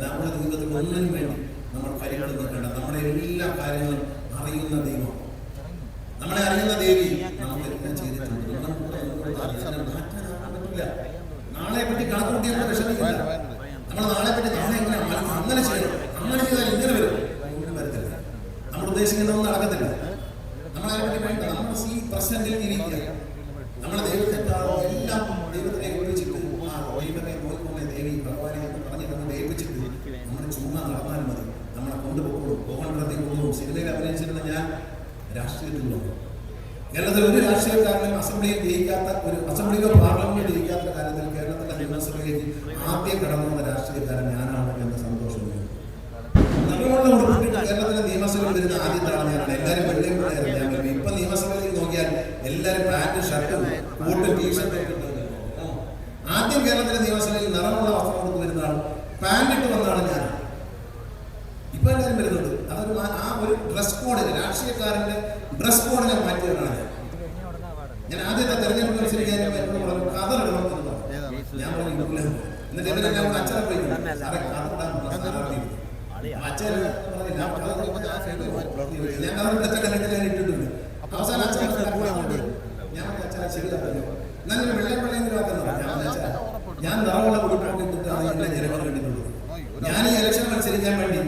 നമ്മുടെ ജീവിതത്തിൽ ഒന്നിനും വേണ്ടി നമ്മൾ കാര്യങ്ങൾ നോക്കേണ്ട. നമ്മുടെ എല്ലാ കാര്യങ്ങളും അറിയുന്ന ദൈവം, നമ്മളെ അറിയുന്ന ദേവി നമുക്കെല്ലാം ചെയ്തിട്ടുണ്ട്. മാറ്റാൻ പറ്റില്ല. നാളെ പറ്റി കണക്ക് കൂട്ടിയാൽ വിഷമിക്കില്ല. നമ്മൾ നാളെ പറ്റി നാളെ എങ്ങനെ അങ്ങനെ ചെയ്യണം, അങ്ങനെ ചെയ്താൽ ഇങ്ങനെ വരും, ഒന്നും വരത്തില്ല. നമ്മൾ ഉദ്ദേശിക്കുന്നതൊന്നും നടക്കത്തില്ല. നമ്മളതിനെ പറ്റി വേണ്ട. നമ്മൾ ഈ പ്രസന്റിൽ ഇരിക്കുക. നമ്മളെ ദൈവത്തെക്കാളും എല്ലാം ദൈവത്തിനെ ഏൽപ്പിച്ചിട്ട് ദൈവത്തെ നോക്കിക്കൊണ്ടേ ദേവി ഭഗവാനെ എന്ന് പറഞ്ഞ് നമ്മൾ ഏൽപ്പിച്ചിട്ട് നമ്മൾ ചുമ്മാ നടന്നാലും മതി. നമ്മളെ കൊണ്ടുപോകും, പോകേണ്ടതേ കൊണ്ടുപോകും. സിനിമയിൽ അഭിനയിച്ചിരുന്ന ഞാൻ രാഷ്ട്രീയത്തിൽ വന്നു. കേരളത്തിൽ ഒരു രാഷ്ട്രീയക്കാരനും അസംബ്ലിയിൽ ജയിക്കാത്ത, ഒരു അസംബ്ലിയിലോ പാർലമെന്റിൽ ജയിക്കാത്ത കാര്യത്തിൽ കേരളത്തിലെ നിയമസഭയിലേക്ക് ആദ്യം കടന്നു വന്ന രാഷ്ട്രീയക്കാരൻ ഞാനാണ് എന്ന സന്തോഷമുണ്ട്. നല്ലവണ്ണം ഉടുപ്പിട്ട് കേരളത്തിലെ നിയമസഭയിൽ വരുന്ന ആദ്യത്തെ ആളാണ് ഞാനാണ്. എല്ലാവരും വെള്ളയും വെള്ളയായിരുന്നു. ഇപ്പൊ നിയമസഭയിലേക്ക് നോക്കിയാൽ എല്ലാവരും പാന്റും ഷർട്ടും കോട്ടും ടീഷർട്ടും ഒക്കെ ഉണ്ട്. ആദ്യം കേരളത്തിലെ നിയമസഭയിൽ നിറമുള്ള വസ്ത്രം കൊടുത്ത് വരുന്ന ആൾ പാൻറ്റിട്ട് വന്നതാണ് ഞാൻ. ഇപ്പൊ എല്ലാവരും വരുന്നുണ്ട്. അതൊരു ആ ഒരു ഡ്രസ് കോഡിന്, രാഷ്ട്രീയക്കാരന്റെ ഡ്രസ് കോഡിനെ മാറ്റിയവരാണ് ഞാൻ. ആദ്യത്തെ തെരഞ്ഞെടുപ്പ് മത്സരിക്കാൻ എന്നോട് പറഞ്ഞു കഥറിടണം എന്ന് പറഞ്ഞു. ഞാൻ പറഞ്ഞു ഇല്ല. എന്നിട്ട് എന്നെ അച്ഛനെ പോയി അച്ഛൻ ഞാൻ കഥറിട്ട് ഇട്ടിട്ടുണ്ട്. അവസാനം അച്ഛൻ ഞാൻ അച്ഛനെ ശരിയാക്കുന്നു. നല്ലൊരു വെള്ളയും ഞാൻ നിറമുള്ള കുടുംബം ഇട്ടിട്ടാണ് എന്നെ ജനങ്ങൾ കണ്ടിട്ടുള്ളത്. ഞാൻ ഈ ഇലക്ഷൻ മത്സരിക്കാൻ വേണ്ടി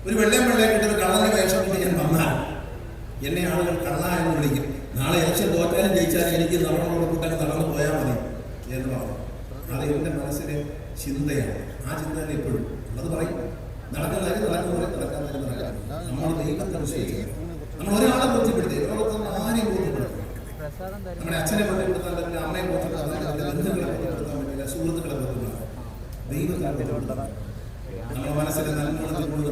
ഒരു വെള്ളയും കിട്ടുന്ന കള്ളന്റെ വേഷം കൊണ്ട് ഞാൻ വന്നാൽ എന്നെ ആളുകൾ കള്ള എന്ന് വിളിക്കും. നാളെ ഇലക്ഷൻ തോറ്റാലും ജയിച്ചാലും എനിക്ക് നമ്മളോട് കൂട്ടാൻ നടന്നു പോയാൽ മതി എന്ന് പറഞ്ഞു. അത് എൻ്റെ മനസ്സിലെ ചിന്തയാണ്. ആ ചിന്ത തന്നെ എപ്പോഴും അത് പറയും. നടക്കുന്ന കാര്യം നടക്കാൻ നടക്കാം. നമ്മൾ ദൈവത്തെ വിശ്വസിക്കുക. നമ്മൾ ഒരാളെ ബോധ്യപ്പെടുത്തി, ആരെയും ബോധ്യപ്പെടുത്തും. നമ്മുടെ അച്ഛനെ ബോധ്യപ്പെടുത്താൻ പറ്റില്ല, അമ്മയെ ബോധ്യപ്പെടുത്താൻ പറ്റില്ല, ബന്ധുക്കളെ ബോധ്യപ്പെടുത്താൻ പറ്റില്ല, സുഹൃത്തുക്കളെ ബോധ്യപ്പെടുത്താം. ദൈവത്തെ ബോധ്യപ്പെടുത്താം. നമ്മുടെ മനസ്സിലെ നന്മ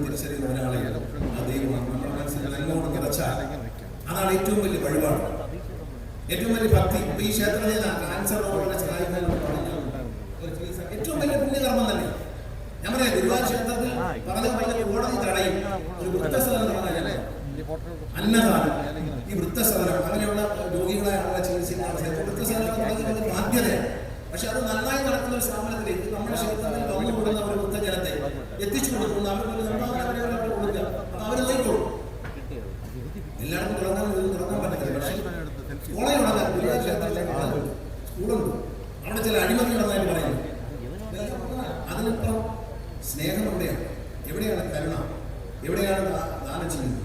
തിരിച്ചറിയുന്ന ഒരാളെ ആ ദൈവമാണ്. നമ്മുടെ മനസ്സിലെ നന്മ നിറച്ചാൽ അതാണ് ഏറ്റവും വലിയ വഴിപാട്, ഏറ്റവും വലിയ ഭക്തി. ഈ ക്ഷേത്രത്തിൽ ക്യാൻസർ ഏറ്റവും വലിയ പുണ്യകർമ്മം തന്നെ. ഞാൻ പറയാം, ഗുരുവായൂർ ക്ഷേത്രത്തിൽ പറഞ്ഞ കോടതി തടയും ഒരു വൃദ്ധസദനം പറഞ്ഞാൽ അന്നദാനം, ഈ വൃദ്ധസദനം അങ്ങനെയുള്ള രോഗികളെ ആളുകളെ ചികിത്സിക്കുന്ന വൃദ്ധസദനം ബാധ്യതയാണ്. പക്ഷെ അത് നന്നായി നടക്കുന്ന ഒരു സ്ഥാപനത്തിലേക്ക് നമ്മുടെ ക്ഷേത്രത്തിൽ വന്നുകൂടുന്ന ഒരു വൃദ്ധജനത്തെ എത്തിച്ചു കൊടുക്കുന്ന അവർക്ക് കൊടുക്കുക. അവർ നോക്കിക്കോളും. എല്ലായിടത്തും തുടങ്ങാൻ പറ്റില്ല. പക്ഷേ കോളേജ് തുടങ്ങാൻ ഗുരുവായൂർ ക്ഷേത്രത്തിലേക്ക് സ്കൂളുണ്ട്. അവിടെ ചില അഴിമതി നടന്നായിട്ട് പറയുന്നു. അതിന് എവിടെയാണ് കരുണ? എവിടെയാണ് ദാനം ചെയ്യുന്നത്?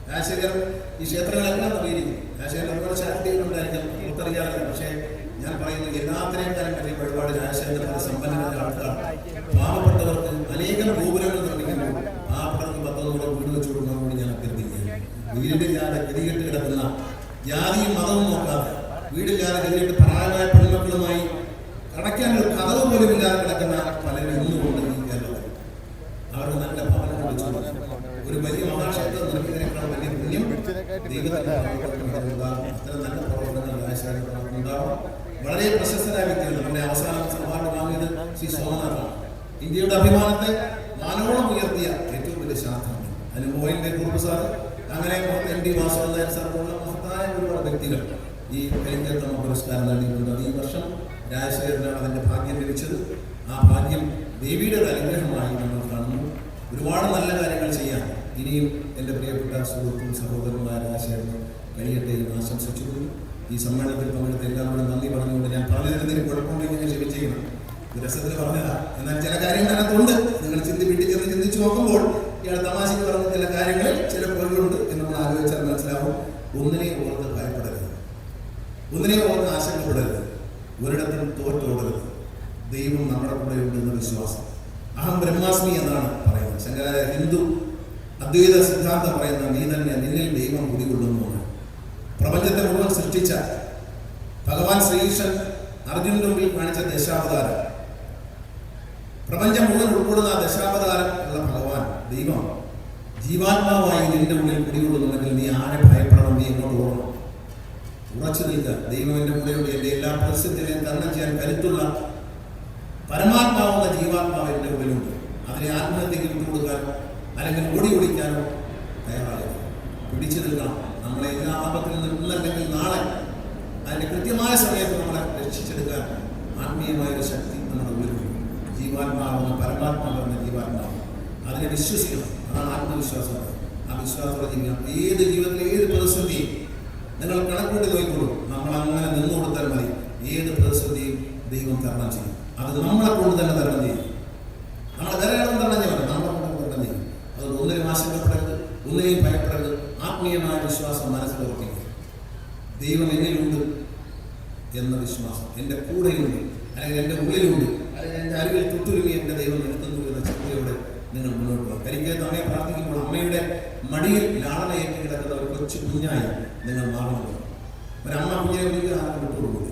രാജശേഖരൻ ഈ ക്ഷേത്രങ്ങളെല്ലാം നവീകരിക്കും. രാജശേഖരൻ ഒരുപാട് ചാരിറ്റികളുണ്ടായിരിക്കും, പുറത്തറിയാതെ. പക്ഷേ ഞാൻ പറയുന്നത് എല്ലാത്തിനെയും കാലം വലിയ വഴിപാട് രാജശേഖരൻ സമ്പന്നമായ ആൾക്കാർ പാവപ്പെട്ടവർക്ക് അനേകം ഗോപുരങ്ങൾ നിർമ്മിക്കുന്നു. പാവപ്പെട്ടവർക്ക് 10 വീട് വെച്ചു കൊടുക്കുന്നതോട് ഞാൻ അഭ്യർത്ഥിക്കുകയാണ്. വീടില്ലാതെ ഗതികെട്ട് കിടക്കുന്ന, ജാതിയും മതവും നോക്കാതെ വീടില്ലാതെ ഗതികെട്ട് പ്രായമായ പെൺമക്കളുമായി കടയ്ക്കാനൊരു കഥവ് പോലും ഇല്ലാതെ കിടക്കുന്ന പലരും ഇന്നുകൊണ്ട് ഈ കേരളത്തിൽ. അവർക്ക് നല്ല ഭവനം വെച്ചു ഒരു വലിയ മഹാക്ഷേത്രം നിർമ്മിക്കുന്നതിനേക്കാൾ വലിയ പുണ്യം ദൈവത്തിന്റെ അത്തരം നല്ല പ്രവർത്തനങ്ങൾ രാജശേഖരൻ. വളരെ പ്രശസ്തരായ വ്യക്തികൾ. നമ്മുടെ അവസാനം അവാർഡ് വാങ്ങിയത് ശ്രീ സോമനാഥാണ്. ഇന്ത്യയുടെ അഭിമാനത്തെ മാനവോളം ഉയർത്തിയ ഏറ്റവും വലിയ ശാസ്ത്രജ്ഞൻ. അതിന് മോയിന്റെ കുറുപ്പ് സാർ, അങ്ങനെ MD വാസുദേവൻ നായർ സാർ പോലുള്ള മഹത്തായ ഒരുപാട് വ്യക്തികൾ ഈ കരിങ്കത്തമ്മ പുരസ്കാരം നേടിയിട്ടുണ്ട്. ഈ വർഷം രാജശേഖരനാണ് അതിൻ്റെ ഭാഗ്യം ലഭിച്ചത്. ആ ഭാഗ്യം ദേവിയുടെ അനുഗ്രഹമായി നമ്മൾ കാണുന്നു. ഒരുപാട് നല്ല കാര്യങ്ങൾ ചെയ്യാൻ ഇനിയും എൻ്റെ പ്രിയപ്പെട്ട സുഹൃത്തും സഹോദരനുമായ രാജശേഖരന് കഴിയട്ടെ എന്ന് ആശംസിച്ചുകൊള്ളു. ഈ സമ്മേളനത്തിൽ പങ്കെടുത്ത എല്ലാവരോടും നന്ദി പറഞ്ഞുകൊണ്ട് ഞാൻ പറഞ്ഞതിന് കുഴപ്പമുണ്ടെങ്കിൽ ഞാൻ ക്ഷമിച്ചേക്കണം. രസത്തിൽ പറഞ്ഞതാ, എന്നാൽ ചില കാര്യങ്ങൾ അതിനകത്തുണ്ട്. നിങ്ങൾ വീട്ടിൽ ചെന്ന് ചിന്തിച്ചു നോക്കുമ്പോൾ ഇയാൾ തമാശയ്ക്ക് പറഞ്ഞ ചില കാര്യങ്ങളിൽ ചില പൊരുളുണ്ട് എന്ന് നമ്മൾ ആലോചിച്ചാൽ മനസ്സിലാവും. ഒന്നിനെയും ഓർത്ത് ഭയപ്പെടരുത്, ഒന്നിനെയും ഓർത്ത് ആശങ്കപ്പെടരുത്, ഒരിടത്തും തോറ്റോടരുത്. ദൈവം നമ്മുടെ കൂടെ ഉണ്ട് എന്ന വിശ്വാസം. അഹം ബ്രഹ്മാസ്മി എന്നാണ് പറയുന്നത്. ശങ്കരാചാര്യ ഹിന്ദു അദ്വൈത സിദ്ധാന്തം പറയുന്ന നീ തന്നെ, നിന്നിൽ ദൈവം കുടികൊള്ളുന്നതാണ്. പ്രപഞ്ചത്തെ മുഴുവൻ സൃഷ്ടിച്ച ഭഗവാൻ ശ്രീകൃഷ്ണൻ അർജുനന്റെ മുമ്പിൽ കാണിച്ച ദശാവതാരം, പ്രപഞ്ചം മുഴുവൻ ഉൾക്കൊള്ളുന്ന ദശാവതാരം ഉള്ള ഭഗവാൻ ദൈവം ജീവാത്മാവായി നിന്റെ ഉള്ളിൽ കുടികൊള്ളുന്നുണ്ടെങ്കിൽ നീ ആരെ ഭയപ്പെടണം? നീ എങ്ങോട്ട് ഓടണം? ഉറച്ചു നിൽക്കുക. ദൈവം എൻ്റെ കൂടെയുള്ള എൻ്റെ എല്ലാ പരിസ്ഥിതികളെയും തരണം ചെയ്യാൻ കരുത്തുള്ള പരമാത്മാവുന്ന ജീവാത്മാവ് എൻ്റെ ഉള്ളിലുണ്ട്. അതിനെ ആത്മഹത്യക്ക് വിട്ടുകൊടുക്കാനോ അല്ലെങ്കിൽ ഓടി ഓടിക്കാനോ തയ്യാറാകരുത്. പിടിച്ചു നിൽക്കണം. നമ്മളെ എല്ലാ ആപത്തിൽ നിന്നല്ലെങ്കിൽ നാളെ അതിൻ്റെ കൃത്യമായ സമയത്ത് നമ്മളെ രക്ഷിച്ചെടുക്കാൻ ആത്മീയമായൊരു ശക്തി നമ്മുടെ ഉള്ളിലുണ്ട്. ജീവാത്മാവെന്ന പരമാത്മാവെന്ന ജീവാത്മാവ്, അതിനെ വിശ്വസിക്കണം. അതാണ് ആത്മവിശ്വാസം. ആ വിശ്വാസത്തോടെ ജീവിക്കണം. ഏത് ജീവിതത്തിലെ ഏത് പ്രതിസന്ധിയും നിങ്ങൾ കണക്കൂട്ടി നോക്കിക്കൊള്ളൂ. നമ്മൾ അങ്ങനെ നിന്നു കൊടുത്താൽ മതി. ഏത് പ്രതിസന്ധിയും ദൈവം തരണം ചെയ്യും. അത് നമ്മളെ കൊണ്ട് തന്നെ തരണം ചെയ്യും. നമ്മളെ ധാരാളം തരണം ചെയ്യണം. നമ്മളെ കൊണ്ട് തരണം ചെയ്യും. അതുകൊണ്ട് ഒന്നിനും ആശങ്കപ്പെടരുത്, ഒന്നിനെയും ഭയപ്പെടരുത്. ആത്മീയമായ വിശ്വാസം മനസ്സിൽ ഉറപ്പിക്കുക. ദൈവം എന്നിലുണ്ട് എന്ന വിശ്വാസം, എൻ്റെ കൂടെയുണ്ട്, അല്ലെങ്കിൽ എൻ്റെ ഉള്ളിലുണ്ട്, അല്ലെങ്കിൽ എൻ്റെ അറിവിൽ തൊട്ടുരുമി എൻ്റെ ദൈവം എടുത്തുന്നു എന്ന ചിന്തയോടെ നിങ്ങൾ മുന്നോട്ട് പോകും. കരിക്കകത്ത് അമ്മയെ പ്രാർത്ഥിക്കുമ്പോൾ അമ്മയുടെ മടിയിൽ ലാളനയേറ്റ് കിടക്കുന്ന ഒരു കൊച്ചു കുഞ്ഞായി നിങ്ങൾ മാറുന്നത്. ഒരമ്മ കുഞ്ഞിനെ ഒരിക്കലും ആരും വിട്ടുകൊടുക്കില്ല.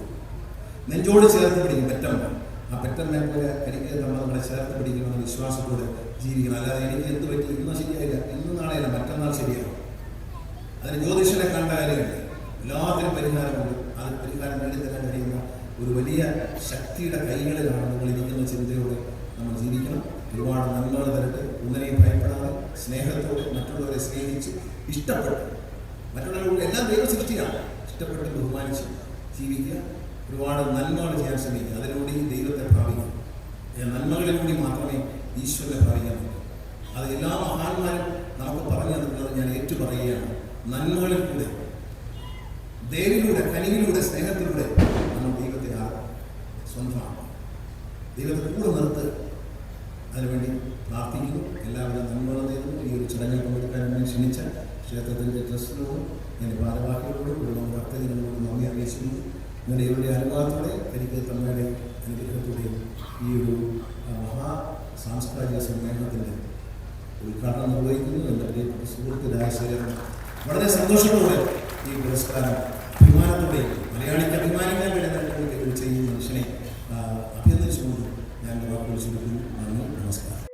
നെഞ്ചോട് ചേർത്ത് പിടിക്കും പെറ്റമ്മ. ആ പെറ്റമ്മയെ പോലെ കരിക്കകത്ത് അമ്മ നമ്മളെ ചേർത്ത് പിടിക്കുമെന്ന വിശ്വാസത്തോടെ ജീവിക്കണം. അല്ലാതെ എനിക്ക് എന്ത് പറ്റി, ഇന്ന് ശരിയായില്ല, ഇന്ന് നാളെയല്ല, മറ്റന്നാൾ ശരിയാകും. അതിന് ജ്യോതിഷനെ കണ്ട കാര്യമില്ല. എല്ലാത്തിനും പരിഹാരമുണ്ട്. അത് പരിഹാരം നേടിത്തരാൻ കഴിയുന്ന ഒരു വലിയ ശക്തിയുടെ കൈകളിലാണ് നിങ്ങൾ ഇരിക്കുന്ന ചിന്തയോടെ നമ്മൾ ജീവിക്കണം. ഒരുപാട് നന്മകൾ തരട്ടെ. ഒന്നിനെയും ഭയപ്പെടാതെ സ്നേഹത്തോടെ മറ്റുള്ളവരെ സ്നേഹിച്ച് ഇഷ്ടപ്പെട്ട്, മറ്റുള്ളവരുടെ എല്ലാം ദൈവ സൃഷ്ടിയാണ്, ഇഷ്ടപ്പെട്ട് ബഹുമാനിച്ച് ജീവിക്കുക. ഒരുപാട് നന്മകൾ ചെയ്യാൻ ശ്രമിക്കുക. അതിലൂടെ ഈ ദൈവത്തെ ഭാവിക്കാം. നന്മകളിലൂടെ മാത്രമേ ഈശ്വരനെ ഭാവിക്കാൻ പറ്റൂ. അത് എല്ലാ മഹാന്മാരും നമുക്ക് പറഞ്ഞു തന്നിട്ടുള്ളത് ഞാൻ ഏറ്റുപറയുകയാണ്. നന്മകളിൽ കൂടെ, ദൈവത്തിലൂടെ, കനിവിലൂടെ, സ്നേഹത്തിലൂടെ നമ്മൾ ദൈവത്തെ സ്വന്തമാണ്. ദൈവത്തെ കൂടെ നിർത്ത്. അതിനുവേണ്ടി പ്രാർത്ഥിക്കുന്നു. എല്ലാവിധ നന്മകളും നേരുന്നു. ഈ ഒരു ചടങ്ങിൽ പങ്കെടുക്കാൻ വേണ്ടി ക്ഷണിച്ച ക്ഷേത്രത്തിൻ്റെ ട്രസ്റ്റിനോടും എൻ്റെ ഭാരവാഹികളോടും കുടുംബ ഭക്തജനങ്ങളോടും നന്ദി അറിയിക്കുന്നു. നിങ്ങളുടെ ഇവരുടെ അനുഭവത്തോടെ കരിക്കകത്ത് അമ്മയുടെ അനുഗ്രഹത്തോടെയും ഈ ഒരു മഹാ സാംസ്കാരിക സമ്മേളനത്തിൻ്റെ ഉദ്ഘാടനം നിർവഹിക്കുന്നു. എൻ്റെ പ്രിയപ്പെട്ട സുഹൃത്ത് രാജശേഖരൻ വളരെ സന്തോഷത്തോടെ ഈ പുരസ്കാരം അഭിമാനത്തോടെ മലയാളിക്ക് അഭിമാനിക്കാൻ വേണ്ടി ചെയ്യുന്ന മനുഷ്യനെ അഭ്യർത്ഥിച്ചുകൊണ്ട് ഞാൻ വാക്കുകൾ ചുരുക്കുന്നു. നന്ദി, നമസ്കാരം.